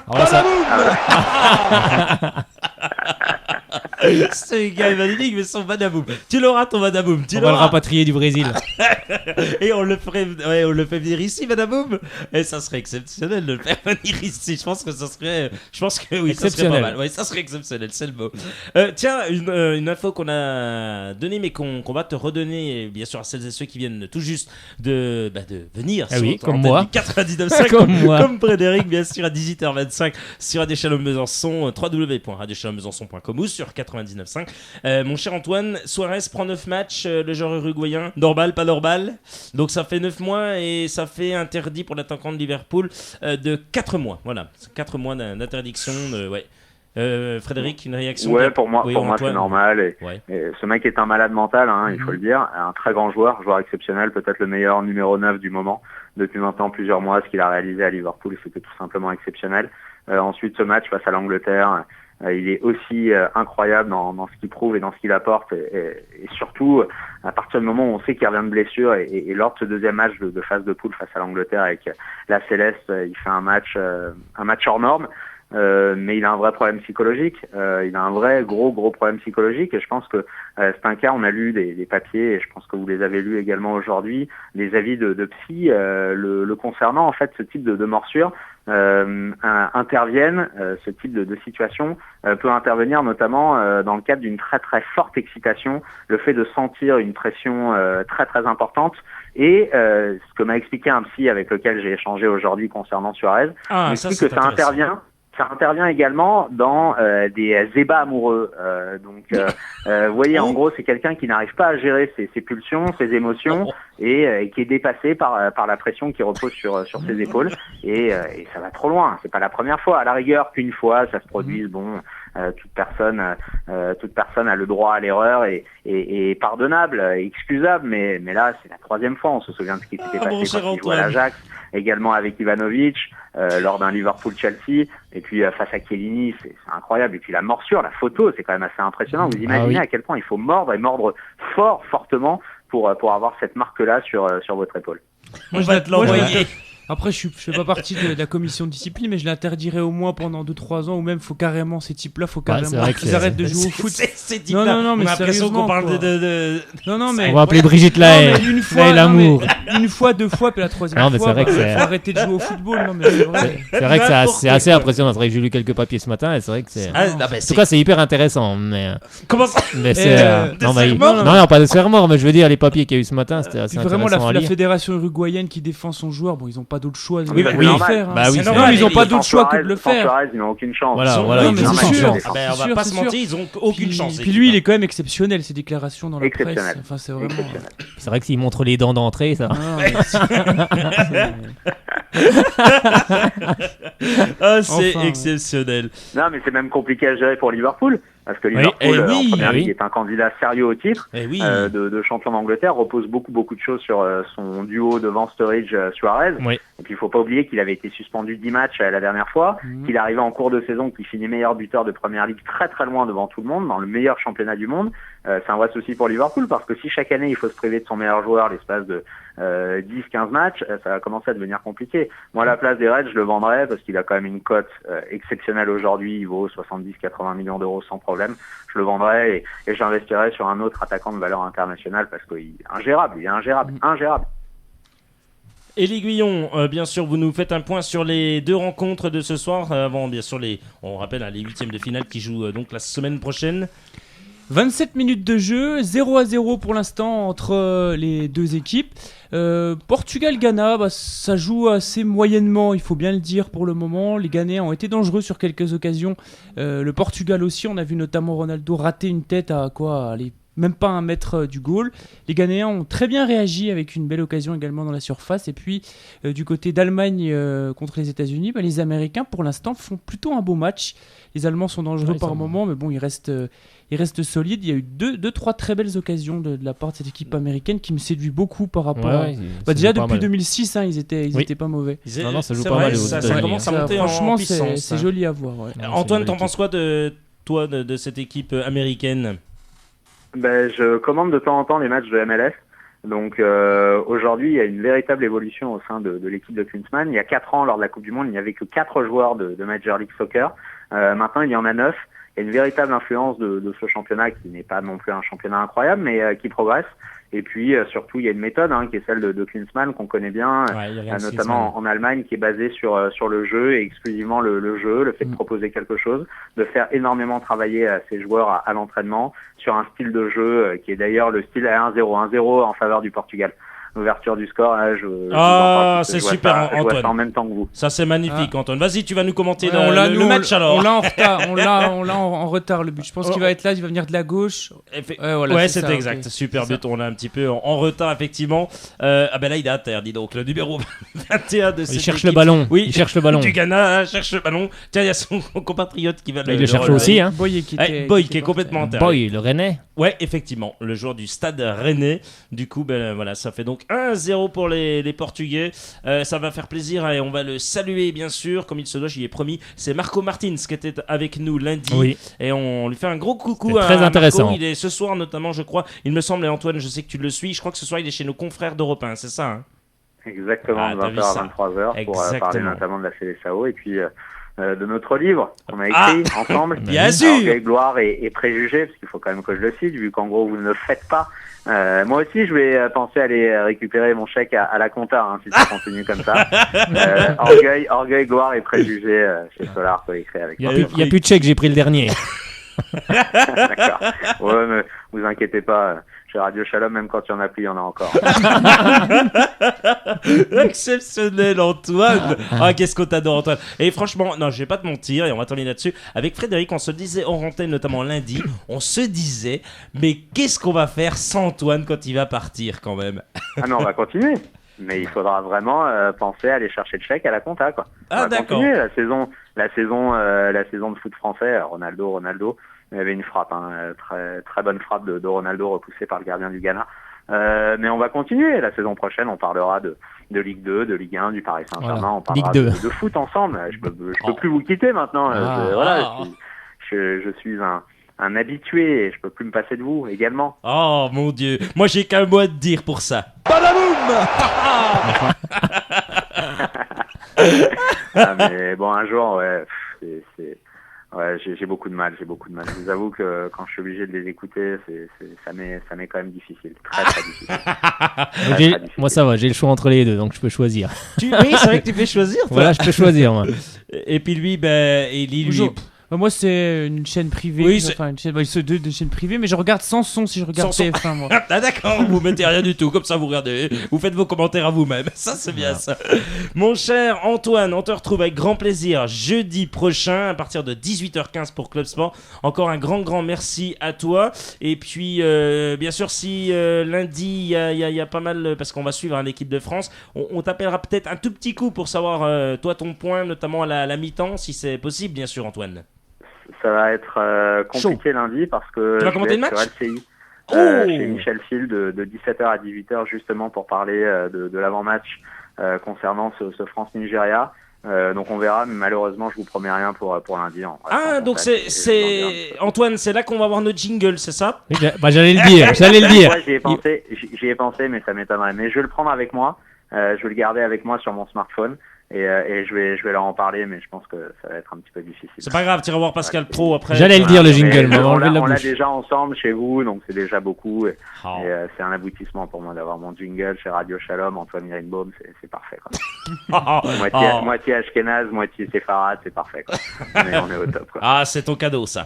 Ce gars est magnifique, mais son badaboum. Tu l'auras ton badaboum. On va le rapatrier du Brésil. Et on le fait venir ici, badaboum. Et ça serait exceptionnel de le faire venir ici. Je pense que oui, ça serait pas mal. Ouais, ça serait exceptionnel, c'est le mot. Tiens, une info qu'on a donnée, mais qu'on va te redonner, bien sûr, à celles et ceux qui viennent tout juste de venir. Ah oui, comme moi. 99.5, comme Frédéric, bien sûr, à 18h25 sur Radio Shalom Besançon, www.radioshalombesançon.com ou sur 99.5. Mon cher Antoine, Suarez prend 9 matchs, le joueur uruguayen, normal, pas normal. Donc ça fait 9 mois et ça fait interdit pour l'attaquant de Liverpool de 4 mois. Voilà, 4 mois d'interdiction. Frédéric, une réaction? Ouais, pour moi c'est normal. Et ce mec est un malade mental, il faut le dire. Un très grand joueur exceptionnel, peut-être le meilleur numéro 9 du moment. Depuis maintenant plusieurs mois, ce qu'il a réalisé à Liverpool, c'était tout simplement exceptionnel. Ensuite, ce match face à l'Angleterre, il est aussi incroyable dans ce qu'il prouve et dans ce qu'il apporte. Et surtout, à partir du moment où on sait qu'il revient de blessure, et lors de ce deuxième match de phase de poule face à l'Angleterre avec la Céleste, il fait un match hors norme. Mais il a un vrai problème psychologique. Il a un vrai gros problème psychologique. Et je pense que c'est un cas. On a lu des papiers, et je pense que vous les avez lus également aujourd'hui, des avis de psy le concernant. En fait, ce type de morsure interviennent. Ce type de situation peut intervenir notamment dans le cadre d'une très forte excitation. Le fait de sentir une pression très importante. Et ce que m'a expliqué un psy avec lequel j'ai échangé aujourd'hui concernant Suarez, m'explique que ça intervient également dans des ébats amoureux. Vous voyez, en gros, c'est quelqu'un qui n'arrive pas à gérer ses pulsions, ses émotions, et qui est dépassé par la pression qui repose sur ses épaules. Et ça va trop loin. C'est pas la première fois. À la rigueur, qu'une fois, ça se produise. Toute personne a le droit à l'erreur et pardonnable, excusable. Mais là, c'est la troisième fois. On se souvient de ce qui s'était passé quand il jouait à l'Ajax, également avec Ivanovic, lors d'un Liverpool-Chelsea, et puis face à Chiellini, c'est incroyable. Et puis la morsure, la photo, c'est quand même assez impressionnant. Vous imaginez à quel point il faut mordre, et mordre fortement pour avoir cette marque-là sur votre épaule. Moi, je vais te l'envoyer. Après, je fais pas partie de la commission de discipline, mais je l'interdirais au moins pendant 2-3 ans, ou même faut carrément, ces types-là, qu'ils arrêtent de jouer au foot. Ces types-là, on a l'impression qu'on parle de... Non, mais... On va appeler Brigitte Lahaye. Une fois, l'amour. Une fois, 2 fois, puis la troisième fois, il faut arrêter de jouer au football. Non, mais c'est vrai. C'est vrai que c'est assez impressionnant. C'est vrai que j'ai lu quelques papiers ce matin, et c'est vrai que c'est... En tout cas, c'est hyper intéressant, mais... Comment ça? Non, pas de sphère mort, mais je veux dire, les papiers qu'il y a eu ce matin, c'était assez intéressant à lire. Vraiment, la fédération uruguayenne qui défend son joueur, bon, ils ont pas d'autre choix de le faire. Non, ils n'ont pas d'autre choix que de le faire. Suarez, ils n'ont aucune chance. Voilà, mais c'est sûr. On va pas se mentir, ils ont aucune chance. Puis lui, il est quand même exceptionnel, ses déclarations dans la presse. Enfin, c'est vraiment. C'est vrai que s'il montre les dents d'entrée, ça. C'est exceptionnel. Non, mais c'est même compliqué à gérer pour Liverpool. Parce que Liverpool, en première ligue, est un candidat sérieux au titre de champion d'Angleterre, repose beaucoup de choses sur son duo devant Sturridge-Suarez. Et puis il faut pas oublier qu'il avait été suspendu 10 matchs la dernière fois, qu'il arrivait en cours de saison, qu'il finit meilleur buteur de première ligue très loin devant tout le monde, dans le meilleur championnat du monde. C'est un vrai souci pour Liverpool, parce que si chaque année il faut se priver de son meilleur joueur l'espace de 10-15 matchs, ça va commencer à devenir compliqué. Moi, à la place des Reds, je le vendrais parce qu'il a quand même une cote exceptionnelle aujourd'hui. Il vaut 70-80 millions d'euros sans problème. Je le vendrais et j'investirais sur un autre attaquant de valeur internationale parce qu'il est ingérable. Et l'Aiguillon, bien sûr, vous nous faites un point sur les 2 rencontres de ce soir. Avant, bien sûr, on rappelle les 8e de finale qui jouent donc la semaine prochaine. 27 minutes de jeu, 0-0 pour l'instant entre les 2 équipes. Portugal-Ghana, ça joue assez moyennement, il faut bien le dire pour le moment. Les Ghanéens ont été dangereux sur quelques occasions. Le Portugal aussi, on a vu notamment Ronaldo rater une tête à même pas 1 mètre du goal. Les Ghanéens ont très bien réagi avec une belle occasion également dans la surface. Et puis du côté d'Allemagne contre les États-Unis, les Américains pour l'instant font plutôt un beau match. Les Allemands sont dangereux par moment, mais bon, ils restent solides. Il y a eu 2-3 très belles occasions de la part de cette équipe américaine qui me séduit beaucoup par rapport déjà depuis 2006, ils étaient pas mauvais. Non, ça joue pas mal. Ça commence à monter franchement, en puissance. c'est joli à voir. Antoine, t'en penses quoi de cette équipe américaine? Je commande de temps en temps les matchs de MLS. Donc aujourd'hui, il y a une véritable évolution au sein de l'équipe de Klinsmann. Il y a 4 ans, lors de la Coupe du Monde, il n'y avait que 4 joueurs de Major League Soccer. Maintenant, il y en a 9. Il y a une véritable influence de ce championnat qui n'est pas non plus un championnat incroyable, mais qui progresse. Et puis surtout, il y a une méthode qui est celle de Klinsmann qu'on connaît bien, notamment en Allemagne, qui est basée sur le jeu et exclusivement le jeu, le fait de proposer quelque chose, de faire énormément travailler ses joueurs à l'entraînement sur un style de jeu qui est d'ailleurs le style 1-0 en faveur du Portugal. l'ouverture du score. Là, c'est super, je vois Antoine. ça en même temps que vous. Ça, c'est magnifique, Antoine. Vas-y, tu vas nous commenter le match alors. On l'a en retard, on l'a en retard le but. Je pense qu'il va être là, il va venir de la gauche. C'est exact. Okay. Super but. On a un petit peu en retard, effectivement. Là, il est à terre, dis donc. Le numéro 21 de cette Il cherche équipe. le ballon. Oui, il cherche le ballon. Du Ghana cherche le ballon. Tiens, il y a son compatriote qui va il le cherche aussi. Hein. Boy qui est complètement en terre. Boy, le Rennais. Ouais, effectivement, le joueur du Stade Rennais. Du coup, voilà, ça fait donc 1-0 pour les Portugais. Ça va faire plaisir et on va le saluer, bien sûr, comme il se doit, j'y ai promis. C'est Marco Martins qui était avec nous lundi. Oui. Et on lui fait un gros coucou. Très intéressant. Marco. Il est ce soir, notamment, je crois, il me semble, et Antoine, je sais que tu le suis. Je crois que ce soir, il est chez nos confrères d'Europe 1, c'est ça, hein? Exactement, de 20h à 23h pour parler notamment de la CDSAO et puis de notre livre qu'on a écrit ensemble. Bien sûr. Orgueil, gloire et préjugés, parce qu'il faut quand même que je le cite, vu qu'en gros vous ne le faites pas. Moi aussi, je vais penser à aller récupérer mon chèque à la compta, hein, si ça continue comme ça. Orgueil, gloire et préjugés chez Solar, faut écrire avec. Il n'y a plus de chèque, j'ai pris le dernier. D'accord. Ouais, mais vous inquiétez pas. Chez Radio Shalom, même quand il y en a plus, il y en a encore. Exceptionnel, Antoine. Qu'est-ce qu'on t'adore, Antoine. Et franchement, non, je vais pas te mentir, et on va terminer là-dessus. Avec Frédéric, on se disait hors antenne, notamment lundi, on se disait, mais qu'est-ce qu'on va faire sans Antoine quand il va partir, quand même? Ah non, on va continuer. Mais il faudra vraiment penser à aller chercher le chèque à la compta, quoi. On va continuer la saison de foot français. Ronaldo. Il y avait une frappe, très très bonne frappe de Ronaldo repoussée par le gardien du Ghana. Mais on va continuer. La saison prochaine, on parlera de Ligue 2, de Ligue 1, du Paris Saint-Germain. On parlera de foot ensemble. Je peux plus vous quitter maintenant. Je suis un habitué et je peux plus me passer de vous également. Oh mon Dieu, moi j'ai qu'un mot à te dire pour ça. Badaboum. Mais bon, un jour, j'ai beaucoup de mal. Je vous avoue que quand je suis obligé de les écouter, ça m'est quand même difficile. Très difficile. Moi ça va, j'ai le choix entre les deux, donc je peux choisir. Oui, c'est vrai que tu peux choisir. Toi. Voilà, je peux choisir moi. Et puis lui, lui. Moi, c'est une chaîne privée. Oui, une chaîne, deux chaînes privées, mais je regarde sans son si je regarde TF1, moi. Ah, d'accord, vous mettez rien du tout, comme ça vous regardez, vous faites vos commentaires à vous-même. Ça, c'est bien ça. Mon cher Antoine, on te retrouve avec grand plaisir jeudi prochain à partir de 18h15 pour Club Sport. Encore un grand merci à toi. Et puis, bien sûr, si lundi, il y a pas mal, parce qu'on va suivre l'équipe de France, on t'appellera peut-être un tout petit coup pour savoir, toi, ton point, notamment à la mi-temps, si c'est possible, bien sûr, Antoine. Ça va être compliqué lundi parce que tu vas commenter le match sur LCI chez Michel Field de 17h à 18h justement pour parler de l'avant-match concernant ce France-Nigeria. Donc on verra, mais malheureusement je vous promets rien pour lundi. Donc c'est Antoine, c'est là qu'on va voir notre jingle, c'est ça? J'allais le dire. Moi j'y ai pensé, mais ça m'étonnerait. Mais je vais le prendre avec moi, je vais le garder avec moi sur mon smartphone. Et je vais leur en parler, mais je pense que ça va être un petit peu difficile. C'est pas grave, tu iras voir Pascal Pro après. J'allais le dire, le jingle, on l'a déjà ensemble chez vous, donc c'est déjà beaucoup. Et c'est un aboutissement pour moi d'avoir mon jingle chez Radio Shalom, Antoine Greenbaum, c'est parfait. Moitié Ashkenaz, moitié Séfarade, c'est parfait. On est au top. Quoi. Ah, c'est ton cadeau, ça.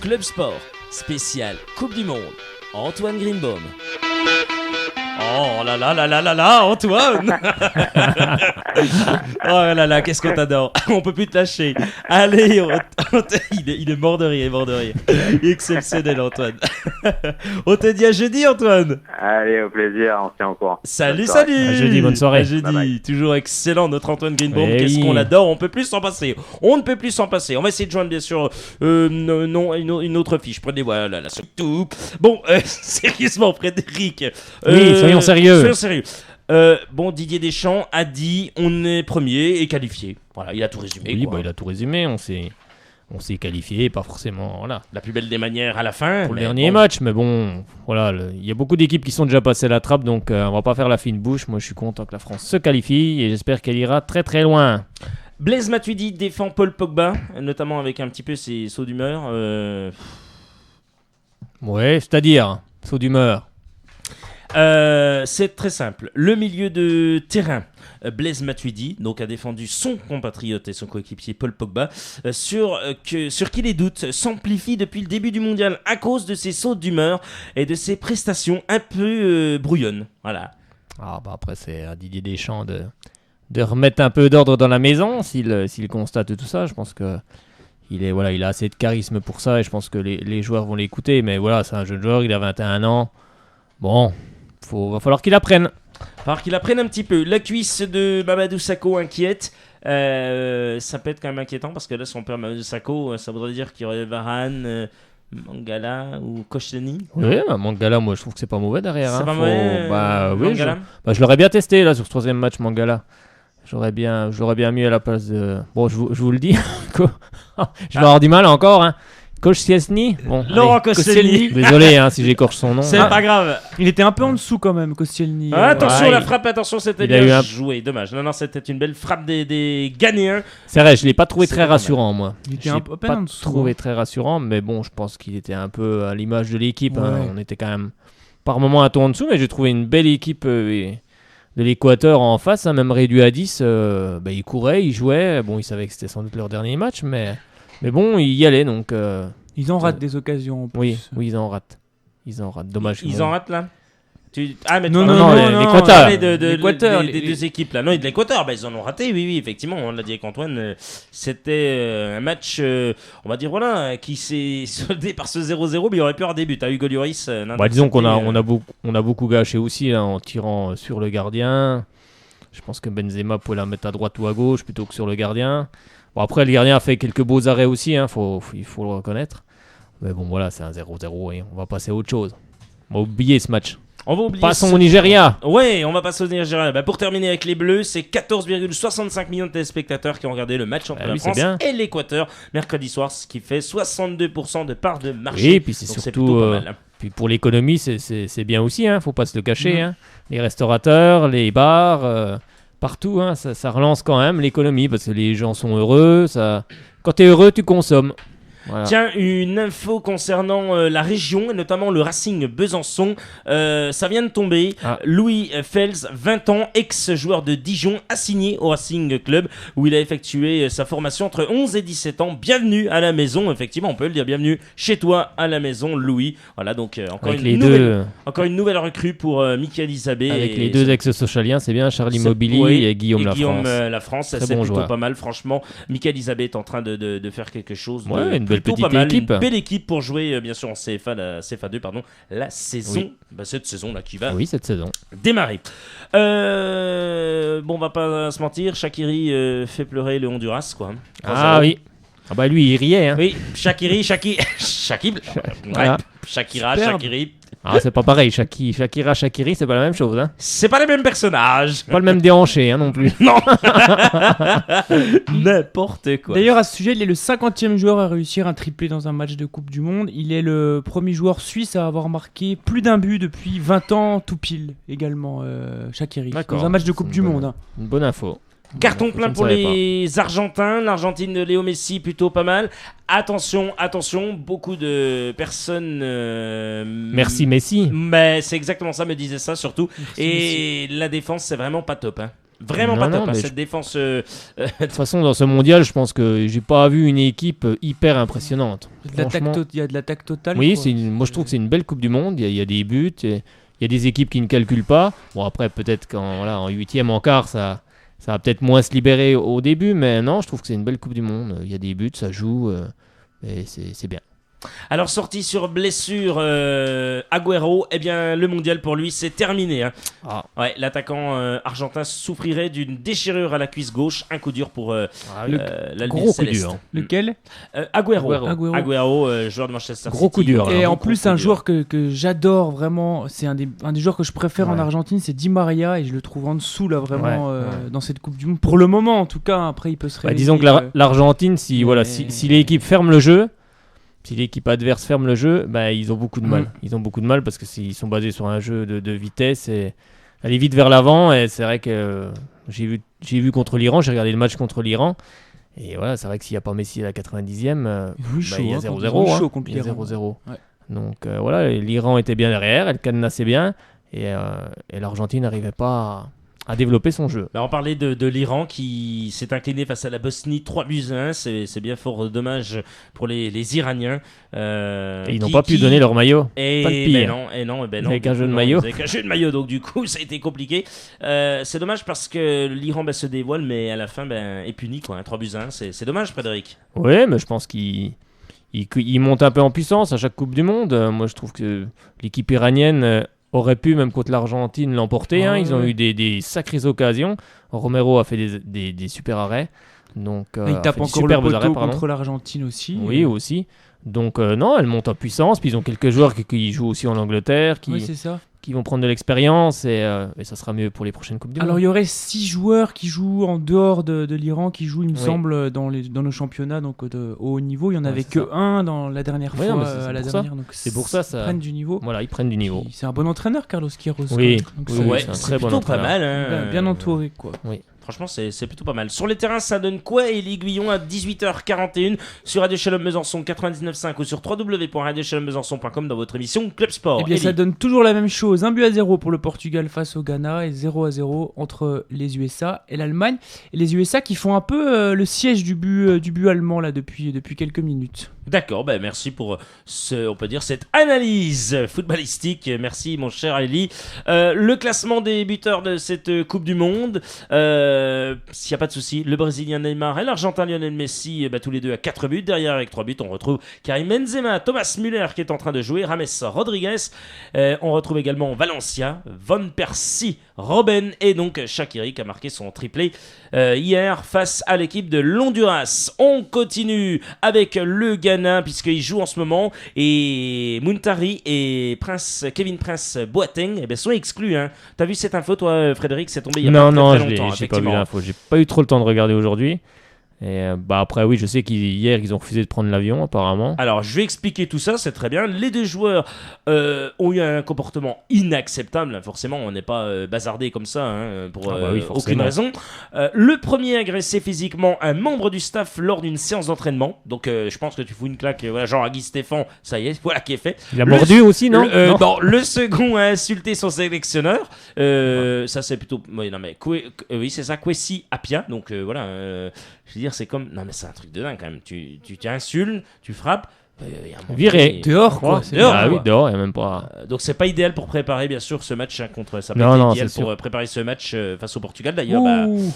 Club Sport, spécial Coupe du Monde, Antoine Greenbaum. Oh là là, Antoine. Oh là là, qu'est-ce qu'on t'adore. On peut plus te lâcher. Allez, il est mort de rire, Exceptionnel, Antoine. On te dit à jeudi, Antoine. Allez, au plaisir, on se tient au courant. Salut. À jeudi, bonne soirée. À jeudi, bye bye. Toujours excellent, notre Antoine Greenbaum. Qu'est-ce qu'on l'adore, on ne peut plus s'en passer. On va essayer de joindre, bien sûr, une autre fiche. Prenez, voilà, la tout. Bon, sérieusement, Frédéric. Oui, soyons sérieux. Didier Deschamps a dit on est premier et qualifié. Voilà, il a tout résumé. Oui, il a tout résumé. On s'est qualifié, pas forcément. Voilà. La plus belle des manières à la fin. Pour le dernier match, mais bon, voilà, il y a beaucoup d'équipes qui sont déjà passées la trappe, donc on va pas faire la fine bouche. Moi, je suis content que la France se qualifie et j'espère qu'elle ira très très loin. Blaise Matuidi défend Paul Pogba, notamment avec un petit peu ses sauts d'humeur. Ouais, c'est-à-dire sauts d'humeur. C'est très simple. Le milieu de terrain, Blaise Matuidi, donc a défendu son compatriote et son coéquipier Paul Pogba, sur qui les doutes s'amplifient depuis le début du mondial à cause de ses sautes d'humeur et de ses prestations un peu brouillonnes. Voilà. Après, c'est à Didier Deschamps de remettre un peu d'ordre dans la maison s'il constate tout ça. Je pense que il a assez de charisme pour ça et je pense que les joueurs vont l'écouter. Mais voilà, c'est un jeune joueur, il a 21 ans. Bon, va falloir qu'il apprenne. Un petit peu. La cuisse de Mamadou Sakho inquiète. Ça peut être quand même inquiétant parce que là, son père Mamadou Sakho, ça voudrait dire qu'il y aurait Varane, Mangala ou Koscielny. Oui, Mangala, moi je trouve que c'est pas mauvais derrière. C'est pas mauvais. Oui, je l'aurais bien testé là sur ce troisième match, Mangala. Je l'aurais bien mis à la place de. Bon, je vous le dis. Je vais avoir du mal encore. Hein. Koscielny. Laurent Koscielny. Désolé si j'écorche son nom. C'est pas grave. Il était un peu en dessous quand même, Koscielny. Attention, la frappe, c'était bien joué. Dommage. Non, c'était une belle frappe des Ghanéens. C'est vrai, je l'ai pas trouvé très rassurant, moi. Il était un peu en dessous. Trouvé très rassurant, mais bon, je pense qu'il était un peu à l'image de l'équipe. Ouais. On était quand même par moment un tour en dessous, mais j'ai trouvé une belle équipe de l'Équateur en face, même réduit à 10. Ils couraient, ils jouaient. Bon, ils savaient que c'était sans doute leur dernier match, mais bon, ils y allaient, donc... Ils en ratent des occasions en plus. Oui, ils en ratent. Dommage. Ils en ratent là mais non, l'Équateur. Des deux équipes là. Non, de l'Équateur, ils en ont raté, oui, effectivement. On l'a dit avec Antoine, c'était un match, on va dire, qui s'est soldé par ce 0-0, mais il aurait pu avoir des buts. Hugo Lloris. Disons qu'on a beaucoup gâché aussi là, en tirant sur le gardien. Je pense que Benzema pouvait la mettre à droite ou à gauche plutôt que sur le gardien. Bon, après, le gardien a fait quelques beaux arrêts aussi, il faut le reconnaître. Mais bon, voilà, c'est un 0-0 et on va passer à autre chose. On va oublier ce match. Passons au Nigeria. Ouais, on va passer au Nigeria. Pour terminer avec les Bleus, c'est 14,65 millions de téléspectateurs qui ont regardé le match entre la France et l'Équateur mercredi soir, ce qui fait 62% de part de marché. Oui, et puis c'est surtout pas mal, puis pour l'économie, c'est bien aussi, faut pas se le cacher. Les restaurateurs, les bars, partout, ça relance quand même l'économie parce que les gens sont heureux. Quand tu es heureux, tu consommes. Voilà. Tiens, une info concernant la région, et notamment le Racing Besançon. Ça vient de tomber. Louis Fels, 20 ans, ex-joueur de Dijon, assigné au Racing Club, où il a effectué sa formation entre 11 et 17 ans. Bienvenue à la maison, effectivement, on peut le dire. Bienvenue chez toi à la maison, Louis. Voilà, donc encore une nouvelle recrue pour Michael Isabé. Avec les deux ex-socialiens, c'est bien, Charlie Mobilier et Guillaume Lafrance. C'est plutôt pas mal, franchement. Michael Isabé est en train de faire quelque chose de une belle petite équipe. Une belle équipe pour jouer, bien sûr, en CFA2, la saison, cette saison-là qui va cette saison démarrer. On va pas se mentir, Shaqiri fait pleurer le Honduras, quoi. Oui. Lui, il riait. Oui, Shaqiri. Voilà. Shaqiri. C'est pas pareil, Shakira, Shaqiri, c'est pas la même chose. C'est pas les mêmes personnages. Pas le même déhanché non plus. Non. N'importe quoi. D'ailleurs, à ce sujet, il est le 50e joueur à réussir un triplé dans un match de Coupe du Monde. Il est le premier joueur suisse à avoir marqué plus d'un but depuis 20 ans tout pile également, Shaqiri. Dans un match de Coupe du Monde. Une bonne info. Carton plein pour les Argentins. L'Argentine de Léo Messi, plutôt pas mal. Attention, beaucoup de personnes... Merci Messi. Mais c'est exactement ça, me disait ça surtout. Merci, la défense, c'est vraiment pas top. Vraiment pas top, cette défense... De toute façon, dans ce mondial, je pense que j'ai pas vu une équipe hyper impressionnante. Il y a de l'attaque totale. Oui, moi je trouve que c'est une belle Coupe du Monde. Il y a des buts, il y a des équipes qui ne calculent pas. Bon, après, peut-être en 8e, en quart, ça va peut-être moins se libérer au début, mais non, je trouve que c'est une belle Coupe du Monde. Il y a des buts, ça joue, et c'est bien. Alors, sorti sur blessure, Agüero, le mondial pour lui, c'est terminé. L'attaquant argentin souffrirait d'une déchirure à la cuisse gauche. Un coup dur pour l'Albion gros Céleste. Coup dur. Lequel Agüero, joueur de Manchester City. Gros coup dur. Et en plus, un joueur que j'adore vraiment, c'est un des joueurs que je préfère en Argentine, c'est Di Maria, et je le trouve en dessous là vraiment dans cette Coupe du Monde. Pour le moment, en tout cas, après il peut se réveiller. Disons que l'Argentine, si l'équipe ferme le jeu. Si l'équipe adverse ferme le jeu, ils ont beaucoup de mal. Ils ont beaucoup de mal parce que ils sont basés sur un jeu de vitesse et aller vite vers l'avant. Et c'est vrai que j'ai vu contre l'Iran, j'ai regardé le match contre l'Iran. Et voilà, c'est vrai que s'il n'y a pas Messi à la 90e, il y a 0-0. Il y a 0-0. Donc l'Iran était bien derrière, elle cadenassait bien. Et l'Argentine n'arrivait pas à développer son jeu. On parlait de l'Iran qui s'est incliné face à la Bosnie 3-1. C'est bien fort dommage pour les Iraniens. Et ils n'ont pas pu donner leur maillot. Pas le pire. Non. Avec un jeu de maillot. Avec un jeu de maillot, donc du coup ça a été compliqué. C'est dommage parce que l'Iran se dévoile, mais à la fin est puni, quoi. 3-1. C'est dommage, Frédéric. Oui, mais je pense qu'il monte un peu en puissance à chaque Coupe du Monde. Moi, je trouve que l'équipe iranienne aurait pu, même contre l'Argentine, l'emporter. Ils ont eu des sacrées occasions. Romero a fait des super arrêts. Donc, il tape encore le poteau contre l'Argentine aussi. Oui, aussi. Donc, non, elle monte en puissance. Puis ils ont quelques joueurs qui jouent aussi en Angleterre, qui vont prendre de l'expérience. Et ça sera mieux pour les prochaines Coupes du Monde. Alors, il y aurait 6 joueurs qui jouent en dehors de l'Iran, qui jouent, il me semble, dans nos championnats donc de haut niveau. Il n'y en avait que un dans la dernière fois. À la dernière, donc c'est pour ça. Ils prennent du niveau. Voilà, ils prennent du niveau. C'est un bon entraîneur, Carlos Queiroz. Oui, c'est un très bon entraîneur. Pas mal. Bien entouré, quoi. Oui. Franchement, c'est plutôt pas mal. Sur les terrains, ça donne quoi, Élie Guillon, à 18h41 sur Radio Shalom Besançon 99.5 ou sur www.radioshalombesançon.com dans votre émission Club Sport. Eh bien, ça donne toujours la même chose. 1-0 pour le Portugal face au Ghana et 0-0 entre les USA et l'Allemagne. Et les USA qui font un peu le siège du but allemand là depuis quelques minutes. D'accord, merci pour on peut dire cette analyse footballistique. Merci mon cher Élie. Le classement des buteurs de cette Coupe du Monde, s'il n'y a pas de souci, le Brésilien Neymar et l'Argentin Lionel Messi, tous les deux à 4 buts. Derrière avec 3 buts, on retrouve Karim Benzema, Thomas Müller qui est en train de jouer, James Rodriguez. On retrouve également Valencia, Van Persie, Robben et donc Shaqiri qui a marqué son triplé hier face à l'équipe de l'Honduras. On continue avec le Ghana puisqu'il joue en ce moment et Muntari et Kevin Prince Boateng sont exclus. T'as vu cette info toi, Frédéric? C'est tombé il y a pas très longtemps. J'ai pas vu l'info. J'ai pas eu trop le temps de regarder aujourd'hui. Et après oui, je sais qu'hier ils ont refusé de prendre l'avion apparemment. Alors je vais expliquer tout ça, c'est très bien. Les deux joueurs ont eu un comportement inacceptable. Forcément, on n'est pas bazardé comme ça pour aucune raison. Le premier a agressé physiquement un membre du staff lors d'une séance d'entraînement. Donc je pense que tu fous une claque, genre à Guy Stéphane, ça y est, voilà qui est fait. Il a mordu aussi, non? Non, le second a insulté son sélectionneur. Ça c'est plutôt... Oui, c'est ça, Kwesi Appiah. Donc voilà... je veux dire, c'est comme... Non, mais c'est un truc de dingue, quand même. Tu t'insultes, tu frappes... Viré. Dehors, quoi. Oui, dehors, il n'y a même pas... donc, c'est pas idéal pour préparer, bien sûr, ce match contre... Ça n'a pas été idéal pour préparer ce match face au Portugal, d'ailleurs.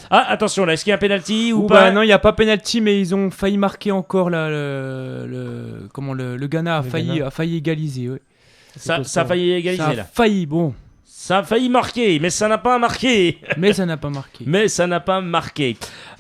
Attention, là, est-ce qu'il y a un penalty ou pas? Non, il n'y a pas penalty, mais ils ont failli marquer encore, là, le Ghana a failli égaliser, oui. Ça a failli égaliser, là. Ça a failli marquer, mais ça n'a pas marqué.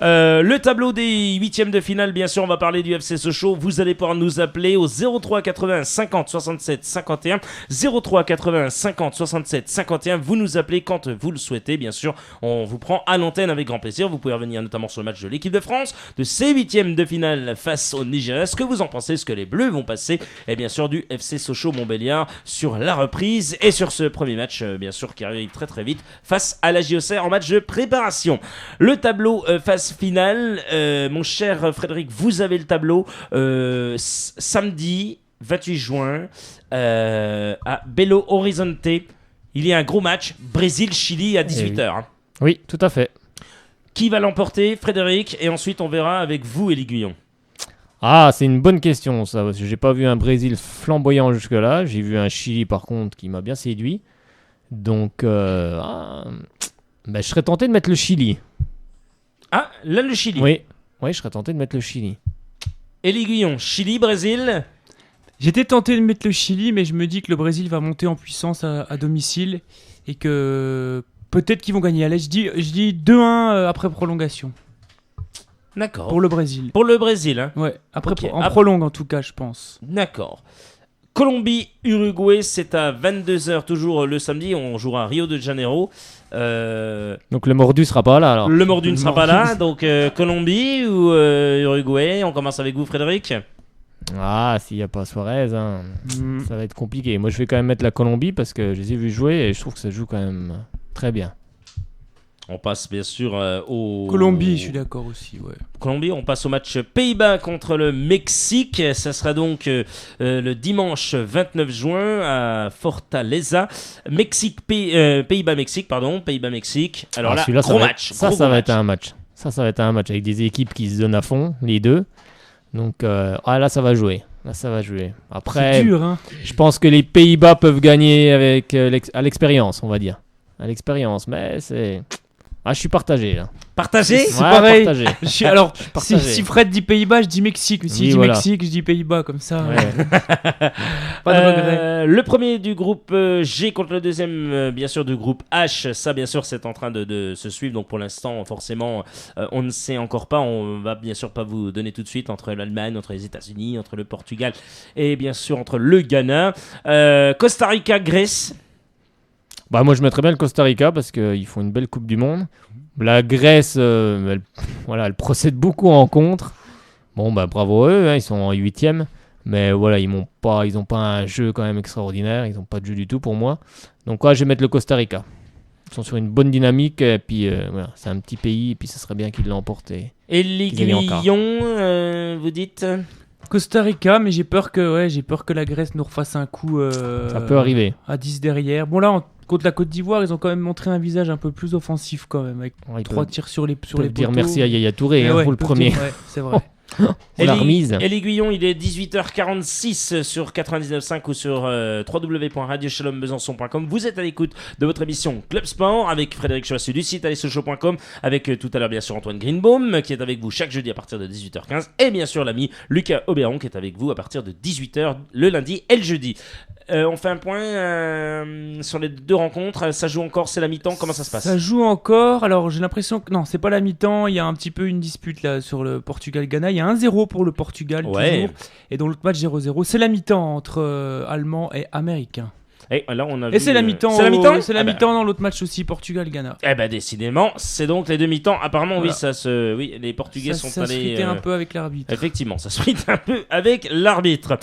Le tableau des huitièmes de finale, bien sûr, on va parler du FC Sochaux. Vous allez pouvoir nous appeler au 03 80 50 67 51. 03 80 50 67 51. Vous nous appelez quand vous le souhaitez, bien sûr. On vous prend à l'antenne avec grand plaisir. Vous pouvez revenir notamment sur le match de l'équipe de France, de ces huitièmes de finale face au Nigeria. Ce que vous en pensez, ce que les Bleus vont passer, et bien sûr du FC Sochaux-Montbéliard sur la reprise et sur ce premier match, bien sûr, qui arrive très très vite face à la JOCR en match de préparation. Le tableau phase finale, mon cher Frédéric, vous avez le tableau samedi 28 juin à Belo Horizonte. Il y a un gros match, Brésil-Chili à 18h. Oui, tout à fait. Qui va l'emporter, Frédéric? Et ensuite on verra avec vous, Élie Guillon. C'est une bonne question ça, parce que j'ai pas vu un Brésil flamboyant jusque-là. J'ai vu un Chili par contre qui m'a bien séduit. Donc, je serais tenté de mettre le Chili. Ah, là le Chili. Oui, je serais tenté de mettre le Chili. Élie Guillon, Chili, Brésil. J'étais tenté de mettre le Chili, mais je me dis que le Brésil va monter en puissance à domicile et que peut-être qu'ils vont gagner. Allez, je dis 2-1 après prolongation. D'accord. Pour le Brésil. Pour le Brésil, hein. Ouais, prolongue en tout cas, je pense. D'accord. Colombie-Uruguay, c'est à 22h toujours le samedi. On jouera à Rio de Janeiro. Donc le mordu sera pas là alors. Le mordu ne sera pas là. Donc Colombie ou Uruguay? On commence avec vous, Frédéric. S'il n'y a pas Suarez, ça va être compliqué. Moi je vais quand même mettre la Colombie parce que je les ai vus jouer et je trouve que ça joue quand même très bien. On passe bien sûr au... Colombie, je suis d'accord aussi, ouais. Colombie, on passe au match Pays-Bas contre le Mexique. Ça sera donc le dimanche 29 juin à Fortaleza. Pays-Bas-Mexique, pardon. Pays-Bas-Mexique. Alors là, gros match. Ça va être un match. Ça va être un match avec des équipes qui se donnent à fond, les deux. Donc là, ça va jouer. Après, c'est dur, hein. Je pense que les Pays-Bas peuvent gagner avec à l'expérience, on va dire. À l'expérience, mais c'est... je suis partagé, là. Partagé ? C'est pareil. Partagé. Alors, si Fred dit Pays-Bas, je dis Mexique. S'il dit Mexique, je dis Pays-Bas, comme ça. Ouais. Pas de regret. Le premier du groupe G contre le deuxième, bien sûr, du groupe H. Ça, bien sûr, c'est en train de se suivre. Donc, pour l'instant, forcément, on ne sait encore pas. On va bien sûr pas vous donner tout de suite entre l'Allemagne, entre les États-Unis, entre le Portugal et bien sûr entre le Ghana. Costa Rica, Grèce. Moi, je mettrais bien le Costa Rica parce qu'ils font une belle Coupe du Monde. La Grèce, elle procède beaucoup en contre. Bon, bravo à eux, hein, ils sont en 8e. Mais voilà, ils n'ont pas un jeu quand même extraordinaire. Ils n'ont pas de jeu du tout pour moi. Donc, je vais mettre le Costa Rica. Ils sont sur une bonne dynamique. Et puis, c'est un petit pays. Et puis, ce serait bien qu'ils l'emportent. Et l'Aiguillon, vous dites Costa Rica, mais j'ai peur que la Grèce nous refasse un coup. Ça peut arriver. À 10 derrière. Bon, là, contre la Côte d'Ivoire, ils ont quand même montré un visage un peu plus offensif quand même, avec 3 tirs sur les poteaux. Dire merci à Yaya Touré pour le premier. Ouais, c'est vrai. La remise. Et l'Aiguillon, il est 18h46 sur 99.5 ou sur www.radiochalombesançon.com. Vous êtes à l'écoute de votre émission Club Sport avec Frédéric Chouassu du site alessocho.com, avec tout à l'heure bien sûr Antoine Greenbaum qui est avec vous chaque jeudi à partir de 18h15 et bien sûr l'ami Lucas Oberon qui est avec vous à partir de 18h le lundi et le jeudi. On fait un point sur les deux rencontres. Ça joue encore, c'est la mi-temps. Comment ça se passe ? Ça joue encore. Alors j'ai l'impression que non, c'est pas la mi-temps. Il y a un petit peu une dispute là sur le Portugal-Ghana. Il y a 1-0 pour le Portugal toujours. Et dans l'autre match 0-0. C'est la mi-temps entre Allemands et Américains. Et là, on a et c'est la mi-temps. C'est la mi-temps. C'est la mi-temps dans l'autre match aussi, Portugal-Ghana. Décidément, c'est donc les deux mi-temps. Apparemment, voilà. Les Portugais sont allés. Ça se fritait un peu avec l'arbitre. Effectivement, ça se frite un peu avec l'arbitre.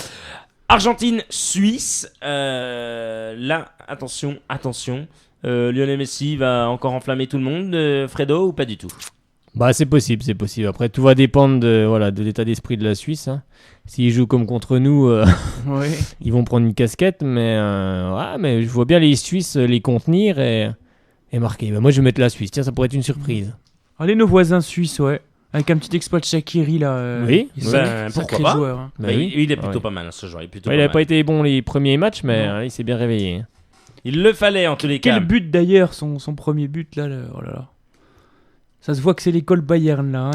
Argentine-Suisse. Là, attention. Lionel Messi va encore enflammer tout le monde. Fredo ou pas du tout ? C'est possible. Après, tout va dépendre de l'état d'esprit de la Suisse. Hein. S'ils jouent comme contre nous, ils vont prendre une casquette. Mais je vois bien les Suisses les contenir et marquer. Moi, je vais mettre la Suisse. Tiens, ça pourrait être une surprise. Allez, nos voisins suisses, ouais. Avec un petit exploit de Shaqiri là. Oui, pourquoi pas. Joueur, hein. Il est plutôt pas mal ce joueur. Il n'a pas été bon les premiers matchs, mais il s'est bien réveillé. Il le fallait en tous les cas. Quel but d'ailleurs, son premier but là. Oh là là. Ça se voit que c'est l'école Bayern là.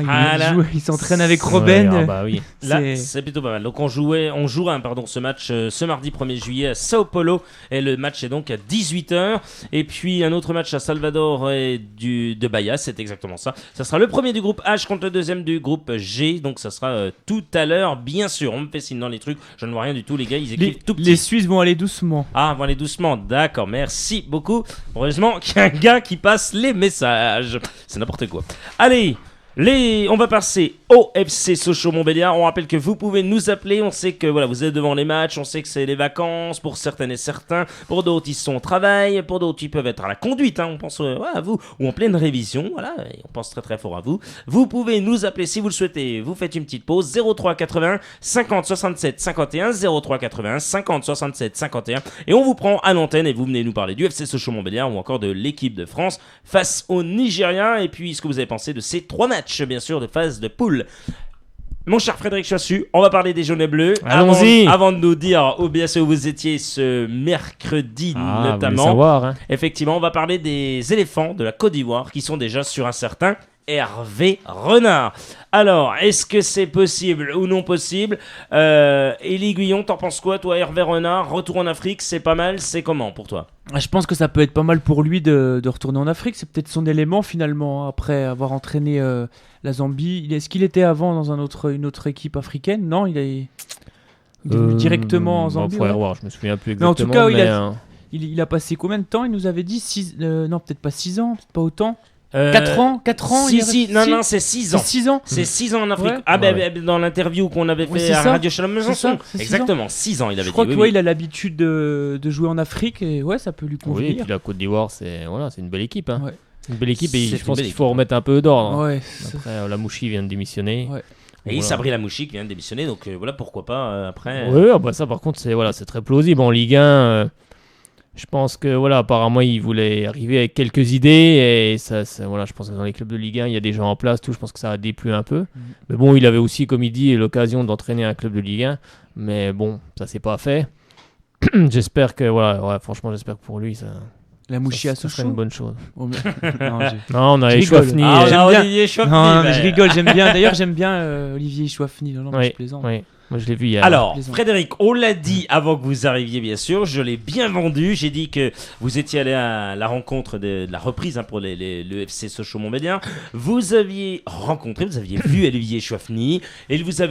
Il s'entraîne avec Robben. Oui. Là, c'est plutôt pas mal. Donc on jouera ce match ce mardi 1er juillet à Sao Paulo. Et le match est donc à 18h. Et puis un autre match à Salvador et de Bahia. C'est exactement ça. Ça sera le premier du groupe H contre le deuxième du groupe G. Donc ça sera tout à l'heure, bien sûr. On me fait signe dans les trucs. Je ne vois rien du tout. Les gars, ils écrivent tout petit. Les Suisses vont aller doucement. Vont aller doucement. D'accord. Merci beaucoup. Heureusement qu'il y a un gars qui passe les messages. C'est n'importe quoi. Allez, on va passer au FC Sochaux Montbéliard. On rappelle que vous pouvez nous appeler. On sait que vous êtes devant les matchs. On sait que c'est les vacances pour certaines et certains. Pour d'autres, ils sont au travail. Pour d'autres, ils peuvent être à la conduite. On pense à vous. Ou en pleine révision. Et on pense très très fort à vous. Vous pouvez nous appeler si vous le souhaitez. Vous faites une petite pause. 03 81 50 67 51. 03 81 50 67 51. Et on vous prend à l'antenne et vous venez nous parler du FC Sochaux Montbéliard ou encore de l'équipe de France face au Nigeria. Et puis, ce que vous avez pensé de ces 3 matchs, bien sûr, de phase de poule. Mon cher Frédéric Chouassu, on va parler des jaunes et bleus. Allons-y. Avant de nous dire bien sûr où vous étiez ce mercredi notamment. Savoir, hein. Effectivement, on va parler des éléphants de la Côte d'Ivoire qui sont déjà sur un certain Hervé Renard. Alors, est-ce que c'est possible ou non possible Élie Guillon, t'en penses quoi toi, Hervé Renard? Retour en Afrique, c'est pas mal, c'est comment pour toi? Je pense que ça peut être pas mal pour lui de retourner en Afrique. C'est peut-être son élément finalement, après avoir entraîné la Zambie. Est-ce qu'il était avant dans une autre équipe africaine? Non, il est venu directement en Zambie. Faudrait voir, je me souviens plus exactement. Mais en tout cas, il a passé combien de temps? Il nous avait dit non, peut-être pas 6 ans, peut-être pas autant. 4 ans Non, c'est 6 ans. C'est 6 ans. C'est 6 ans en Afrique. Ouais. Dans l'interview qu'on avait fait à Radio Shalom Besançon. Exactement, 6 ans il avait dit. Je crois qu'il a l'habitude de jouer en Afrique et ça peut lui convenir. Oui, et puis la Côte d'Ivoire, c'est une belle équipe. Hein. Ouais. Une belle équipe et je pense qu'il faut remettre un peu d'ordre. Ouais, après, Lamouchi vient de démissionner. Ouais. Et voilà. Sabri Lamouchi qui vient de démissionner, donc voilà, pourquoi pas après. Oui, bah ça par contre, c'est très plausible. En Ligue 1, je pense que voilà, apparemment, il voulait arriver avec quelques idées et ça, voilà, je pense que dans les clubs de Ligue 1, il y a des gens en place, tout. Je pense que ça a déplu un peu. Mais bon, il avait aussi, comme il dit, l'occasion d'entraîner un club de Ligue 1. Mais bon, ça s'est pas fait. J'espère que, voilà, franchement, j'espère que pour lui, ça. Lamouchi à ce serait une bonne chose. Non, on a Chouafny. Olivier Chouafny. Non, mais je rigole, j'aime bien. D'ailleurs, j'aime bien Olivier Chouafny. Non, je plaisante. Oui. Moi, je l'ai vu hier. Alors, Frédéric, on l'a dit avant que vous arriviez, bien sûr. Je l'ai bien vendu. J'ai dit que vous étiez allé à la rencontre de la reprise pour le FC Sochaux-Montbéliard. Vous aviez vu Olivier Chouafny. Et il vous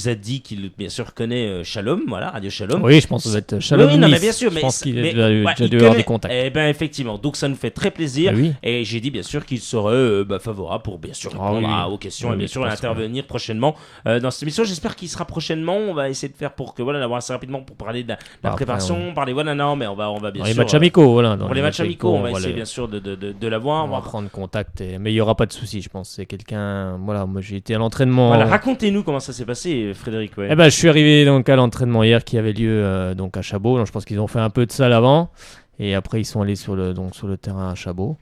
a dit qu'il, bien sûr, connaît Shalom, voilà, Radio Shalom. Oui, je pense que ça va être Shalom. Oui, non, mais bien sûr. Je pense qu'il a déjà dû avoir des contacts. Eh bien, effectivement. Donc, ça nous fait très plaisir. Oui. Et j'ai dit, bien sûr, qu'il serait favorable pour, bien sûr, répondre aux questions et, bien sûr, intervenir prochainement dans cette émission. J'espère qu'il sera prochainement. On va essayer de faire pour que l'avoir assez rapidement pour parler de la préparation, parler mais on va bien sûr. Les matchs amicaux, voilà. Pour les matchs amicaux, on va essayer bien sûr de l'avoir. On va prendre contact, mais il y aura pas de souci, je pense. C'est quelqu'un, voilà, moi j'ai été à l'entraînement. Voilà, racontez-nous comment ça s'est passé, Frédéric. Ouais. Eh ben, je suis arrivé donc à l'entraînement hier qui avait lieu donc à Chabot. Donc je pense qu'ils ont fait un peu de salle avant et après ils sont allés sur le terrain à Chabot.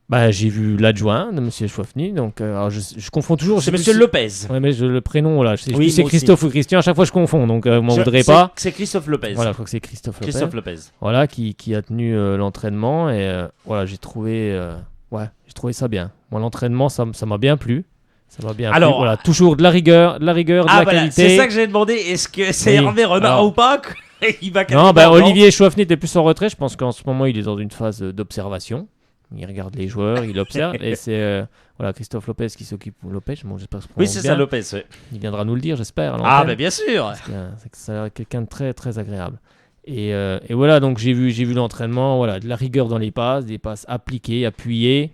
Bah, j'ai vu l'adjoint de M. Chouafny, donc alors je confonds toujours. C'est M. Lopez. Oui, mais le prénom, là, je sais c'est Christophe ou Christian, à chaque fois je confonds, donc vous m'en voudrez pas. C'est Christophe Lopez. Voilà, je crois que c'est Christophe Lopez. Voilà, qui a tenu l'entraînement, et voilà, j'ai trouvé ça bien. Moi, l'entraînement, ça m'a bien plu. Ça m'a bien plu. Voilà, toujours de la rigueur, de la qualité. C'est ça que j'ai demandé. Est-ce que c'est Hervé Renard ou pas? Non, Olivier Chouafny était plus en retrait. Je pense qu'en ce moment, il est dans une phase d'observation. Il regarde les joueurs, il observe, et c'est Christophe Lopez qui s'occupe. Lopez, j'espère que oui, c'est bien. Ça, Lopez. Ouais. Il viendra nous le dire, j'espère. Bien sûr. C'est quelqu'un de très, très agréable. Et voilà, donc j'ai vu l'entraînement, voilà, de la rigueur dans les passes, des passes appliquées, appuyées.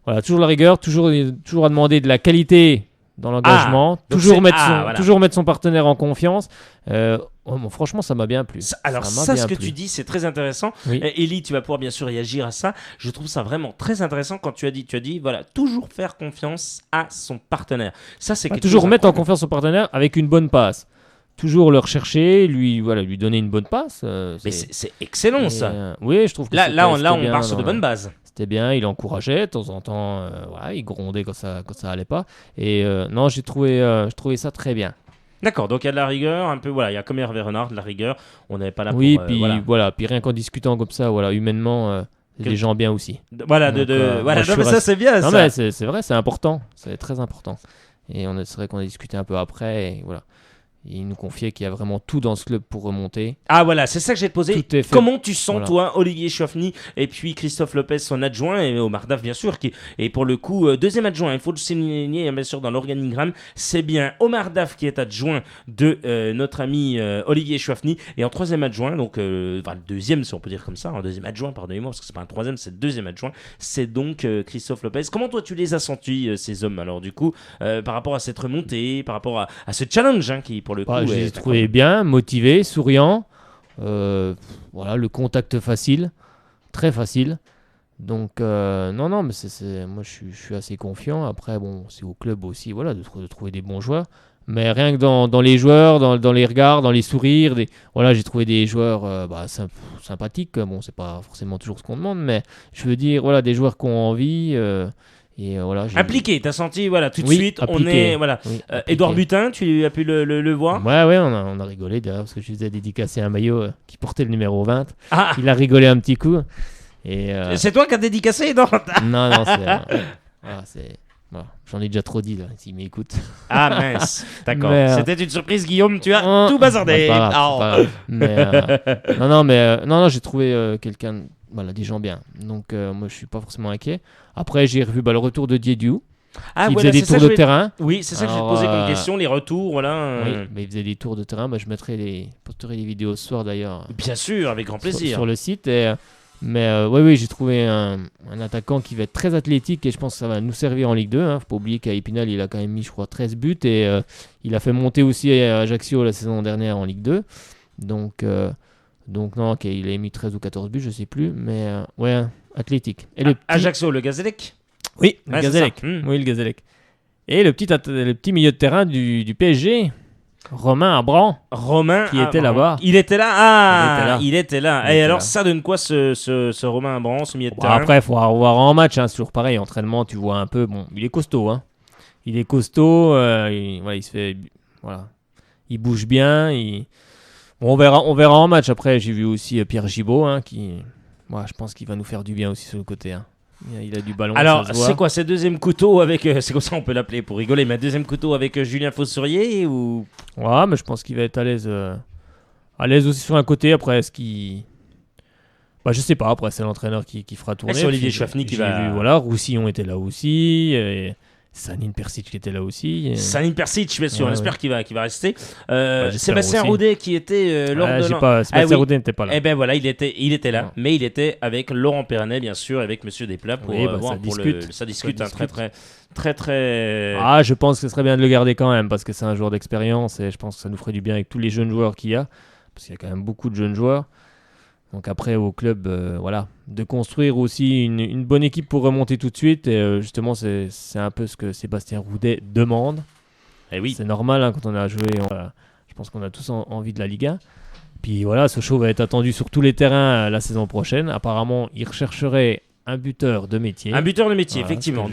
Voilà, toujours la rigueur, toujours à demander de la qualité dans l'engagement, toujours mettre son partenaire en confiance. Franchement, ça m'a bien plu. Ce que tu dis, c'est très intéressant. Oui. Élie, tu vas pouvoir bien sûr réagir à ça. Je trouve ça vraiment très intéressant quand tu as dit, voilà, toujours faire confiance à son partenaire. Ça, c'est toujours mettre en confiance son partenaire avec une bonne passe. Toujours le rechercher, lui donner une bonne passe. Mais c'est excellent, ça. Oui, je trouve que là, on part sur de bonnes bases. C'était bien, il encourageait de temps en temps, il grondait quand ça allait pas. Et non, j'ai trouvé ça très bien. D'accord, donc il y a de la rigueur, un peu, voilà, il y a comme Hervé Renard, de la rigueur, on n'avait pas là pour... puis puis rien qu'en discutant comme ça, voilà, humainement, c'est des gens bien aussi. Voilà, donc, ça c'est bien, non, ça. Mais c'est vrai, c'est important, c'est très important. Et c'est vrai qu'on a discuté un peu après, et voilà. Il nous confiait qu'il y a vraiment tout dans ce club pour remonter. Ah voilà, c'est ça que j'ai te posé. Comment tu sens, toi, Olivier Chouafny, et puis Christophe Lopez, son adjoint, et Omar Daf, bien sûr, qui est pour le coup deuxième adjoint. Il faut le souligner, bien sûr, dans l'organigramme. C'est bien Omar Daf qui est adjoint de notre ami Olivier Chouafny. Et en troisième adjoint, donc, le deuxième, si on peut dire comme ça, en deuxième adjoint, pardonnez-moi, parce que c'est pas un troisième, c'est le deuxième adjoint. C'est donc Christophe Lopez. Comment toi, tu les as sentis, ces hommes, alors, du coup, par rapport à cette remontée, par rapport à ce challenge, qui pour le coup, je les ai trouvés bien, motivés, souriants. Voilà, le contact facile, très facile. Donc, non, mais moi je suis assez confiant. Après, bon, c'est au club aussi, voilà, de trouver des bons joueurs. Mais rien que dans les joueurs, dans les regards, dans les sourires, voilà, j'ai trouvé des joueurs sympathiques. Bon, c'est pas forcément toujours ce qu'on demande, mais je veux dire, voilà, des joueurs qui ont envie. Et voilà, impliqué, t'as senti, voilà, tout de suite, appliqué. On est, voilà. Édouard Butin, tu as pu le voir? Ouais, on a rigolé d'ailleurs, parce que je lui ai dédicacé un maillot qui portait le numéro 20. Ah. Il a rigolé un petit coup. Et c'est toi qui as dédicacé, non? Non, c'est... Voilà, j'en ai déjà trop dit, là, s'il m'écoute. Ah mince, d'accord. C'était une surprise, Guillaume, tu as tout bazardé. Non, j'ai trouvé quelqu'un... Voilà, des gens bien. Donc, moi, je suis pas forcément inquiet. Après, j'ai revu le retour de Diediou. Il faisait des tours de terrain. Oui, c'est ça que j'ai posé comme question, les retours, voilà. Oui, mais il faisait des tours de terrain. Je posterai les vidéos ce soir, d'ailleurs. Bien sûr, avec grand plaisir. Sur le site. Mais oui, j'ai trouvé un attaquant qui va être très athlétique et je pense que ça va nous servir en Ligue 2. Faut pas oublier qu'à Épinal, il a quand même mis, je crois, 13 buts et il a fait monter aussi à Ajaccio la saison dernière en Ligue 2. Donc... Donc non, ok, il a mis 13 ou 14 buts, je sais plus, mais ouais, Athletic. Et Ajaccio, le Gazélec. Oui, le Gazélec. Oui, le Gazélec. Et le petit milieu de terrain du PSG, Romain Abram. Qui était là-bas. Il était là. Il était là. Et était alors, là. Ça donne quoi ce Romain Abram, ce milieu de terrain? Après, il faut voir en match, c'est toujours pareil. Entraînement, tu vois un peu. Bon, il est costaud, hein. Il est costaud. Il se fait. Voilà. Il bouge bien. Bon, on verra en match. Après, j'ai vu aussi Pierre Gibaud, hein, je pense qu'il va nous faire du bien aussi sur le côté. Hein. Il a du ballon. Alors, c'est quoi, c'est deuxième couteau avec. C'est comme ça, on peut l'appeler pour rigoler, mais deuxième couteau avec Julien Faussurier ou. Ouais, mais je pense qu'il va être à l'aise aussi sur un côté. Après, est-ce qu'il. Je sais pas. Après, c'est l'entraîneur qui fera tourner. C'est Olivier Chouafny qui va. Vu, voilà, Roussillon était là aussi. Sanine Persic qui était là aussi. Sanine Persic, bien sûr, on espère qu'il va rester. J'espère Sébastien aussi. Roudet qui était lors de Sébastien Roudet n'était pas là. Eh ben voilà, il était là, mais il était avec Laurent Pernet, bien sûr, avec Monsieur Desplats pour voir ça discute très. Ah, je pense que ce serait bien de le garder quand même parce que c'est un joueur d'expérience et je pense que ça nous ferait du bien avec tous les jeunes joueurs qu'il y a parce qu'il y a quand même beaucoup de jeunes joueurs. Donc après au club, de construire aussi une bonne équipe pour remonter tout de suite. Et justement, c'est un peu ce que Sébastien Roudet demande. Et oui. C'est normal, hein, quand on a joué, je pense qu'on a tous envie de la Ligue 1. Puis voilà, Sochaux va être attendu sur tous les terrains la saison prochaine. Apparemment, il rechercherait un buteur de métier. Un buteur de métier, voilà, effectivement.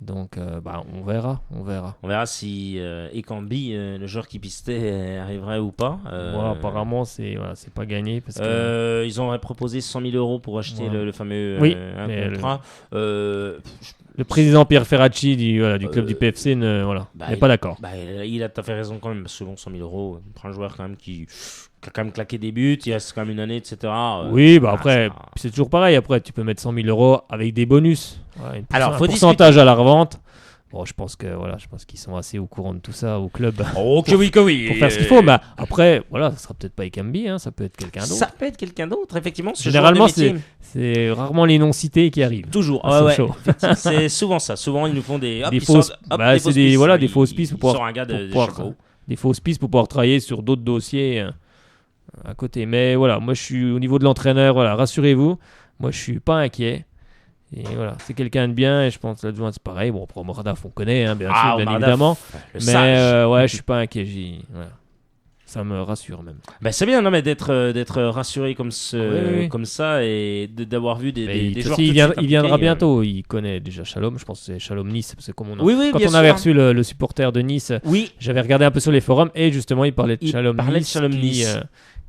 Donc, on verra. On verra si Ekambi, le joueur qui pistait, arriverait ou pas. Apparemment, c'est pas gagné. Parce que... ils ont proposé 100 000 euros pour acheter le fameux contrat. Le président Pierre Ferracci du club du PFC n'est pas d'accord. Il a tout à fait raison quand même. Selon 100 000 euros, on prend un joueur quand même qui a quand même claqué des buts, il reste quand même une année, etc. Après, c'est toujours pareil. Après, tu peux mettre 100 000 euros avec des bonus. Alors, un pourcentage à la revente. Bon, je pense qu'ils sont assez au courant de tout ça au club. Oh, que oui. Pour faire ce qu'il faut. Après, ça sera peut-être pas Ekambi, hein, ça peut être quelqu'un d'autre. Ça peut être quelqu'un d'autre, effectivement. Généralement, c'est rarement les non cités qui arrivent. Toujours. C'est souvent ça. Souvent, ils nous font des fausses pistes pour pouvoir. Des fausses pistes pour pouvoir travailler sur d'autres dossiers à côté. Mais voilà, moi je suis au niveau de l'entraîneur, rassurez-vous, moi je suis pas inquiet. Et voilà, c'est quelqu'un de bien et je pense que l'adjoint c'est pareil. Bon, pour Mardaf on connaît, hein, bien sûr, bien évidemment. Mais je suis pas inquiet. Ça me rassure même. C'est bien mais d'être rassuré comme ça et d'avoir vu des joueurs. Il viendra bientôt. Il connaît déjà Shalom. Je pense que c'est Shalom Nice. C'est comme quand on avait reçu le supporter de Nice. Oui. J'avais regardé un peu sur les forums et justement il parlait de Shalom Nice.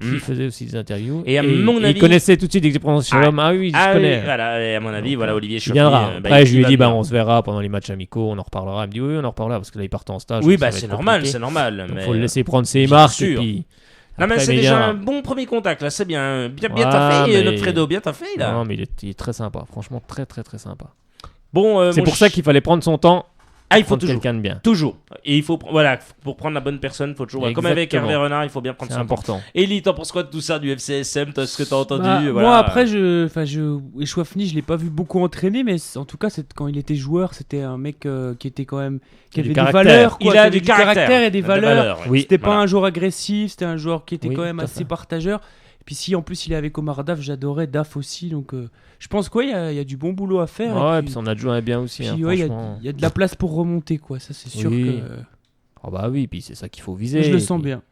Qui faisait aussi des interviews. Et à mon avis, il connaissait tout de suite dès que j'ai prononcé Shalom. Je connais. Et à mon avis, Olivier Chouafny. viendra. Après, je lui ai dit, on se verra pendant les matchs amicaux, on en reparlera. Il me dit, oui, on en reparlera parce que là, il part en stage. Oui, c'est normal. Il faut le laisser prendre ses marques. Non, mais c'est déjà un bon premier contact, là, c'est bien. Bien t'as fait, notre Fredo, bien t'as fait, là. Non, mais il est très sympa. Franchement, très, très, très sympa. Bon, c'est pour ça qu'il fallait prendre son temps. Il faut toujours quelqu'un de bien. Toujours. Et il faut pour prendre la bonne personne, il faut toujours. Comme avec Hervé Renard, il faut bien prendre son important. Élie, t'en penses quoi de tout ça du FCSM, ce que t'as entendu Moi après Chouafny, je l'ai pas vu beaucoup entraîner, mais en tout cas quand il était joueur, c'était un mec qui était quand même qui avait des valeurs. Il a du caractère et des valeurs. C'était pas un joueur agressif, c'était un joueur qui était quand même assez partageur. Et puis si en plus il est avec Omar Daf, j'adorais Daf aussi, donc je pense qu'il y a du bon boulot à faire. Et puis on a joué bien aussi. Il y a de la place pour remonter, quoi. Ça c'est sûr que. Oui, puis c'est ça qu'il faut viser. Je le sens bien.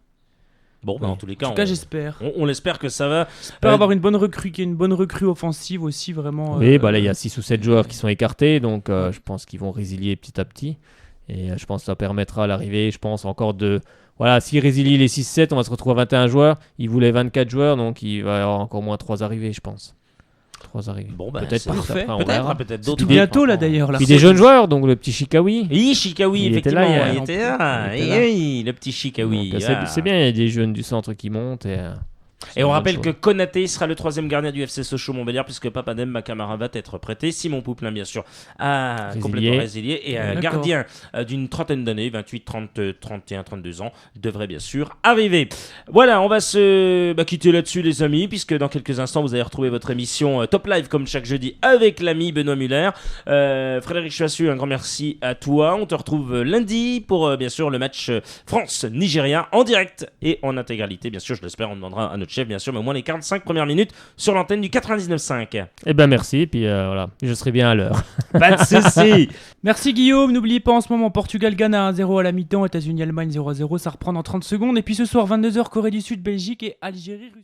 Bon, en tous les cas, j'espère. On l'espère que ça va. J'espère avoir une bonne recrue offensive aussi, vraiment. Oui, là il y a 6 ou 7 joueurs qui sont écartés, donc je pense qu'ils vont résilier petit à petit. Et je pense que ça permettra à l'arrivée, encore de. Voilà, s'il résilie les 6-7, on va se retrouver à 21 joueurs. Il voulait 24 joueurs, donc il va y avoir encore moins 3 arrivées, je pense. 3 arrivées. Bon, peut-être parfait. Peut-être d'autres. Tout bientôt, là, d'ailleurs. Puis des jeunes joueurs, donc le petit Chikawi. Oui, Chikawi, effectivement. Il était là. Oui, le petit Chikawi. C'est bien, il y a des jeunes du centre qui montent. Et on rappelle que Konaté sera le 3e gardien du FC Sochaux-Montbéliard puisque Papadem Makamara va être prêté. Simon Pouplin, bien sûr, a complètement résilié. Et un gardien d'une trentaine d'années, 28, 30, 31, 32 ans, devrait bien sûr arriver. Voilà, on va se quitter là-dessus, les amis, puisque dans quelques instants, vous allez retrouver votre émission Top Live comme chaque jeudi avec l'ami Benoît Muller. Frédéric Chassu, un grand merci à toi. On te retrouve lundi pour bien sûr le match France-Nigeria en direct et en intégralité. Bien sûr, je l'espère, on demandera à notre votre chef bien sûr, mais au moins les 45 premières minutes sur l'antenne du 99.5. Eh ben merci, puis voilà, je serai bien à l'heure. Pas de soucis. Merci Guillaume, n'oubliez pas en ce moment Portugal-Ghana 1-0 à la mi-temps, États-Unis-Allemagne 0-0, ça reprend dans 30 secondes. Et puis ce soir 22h, Corée du Sud, Belgique et Algérie.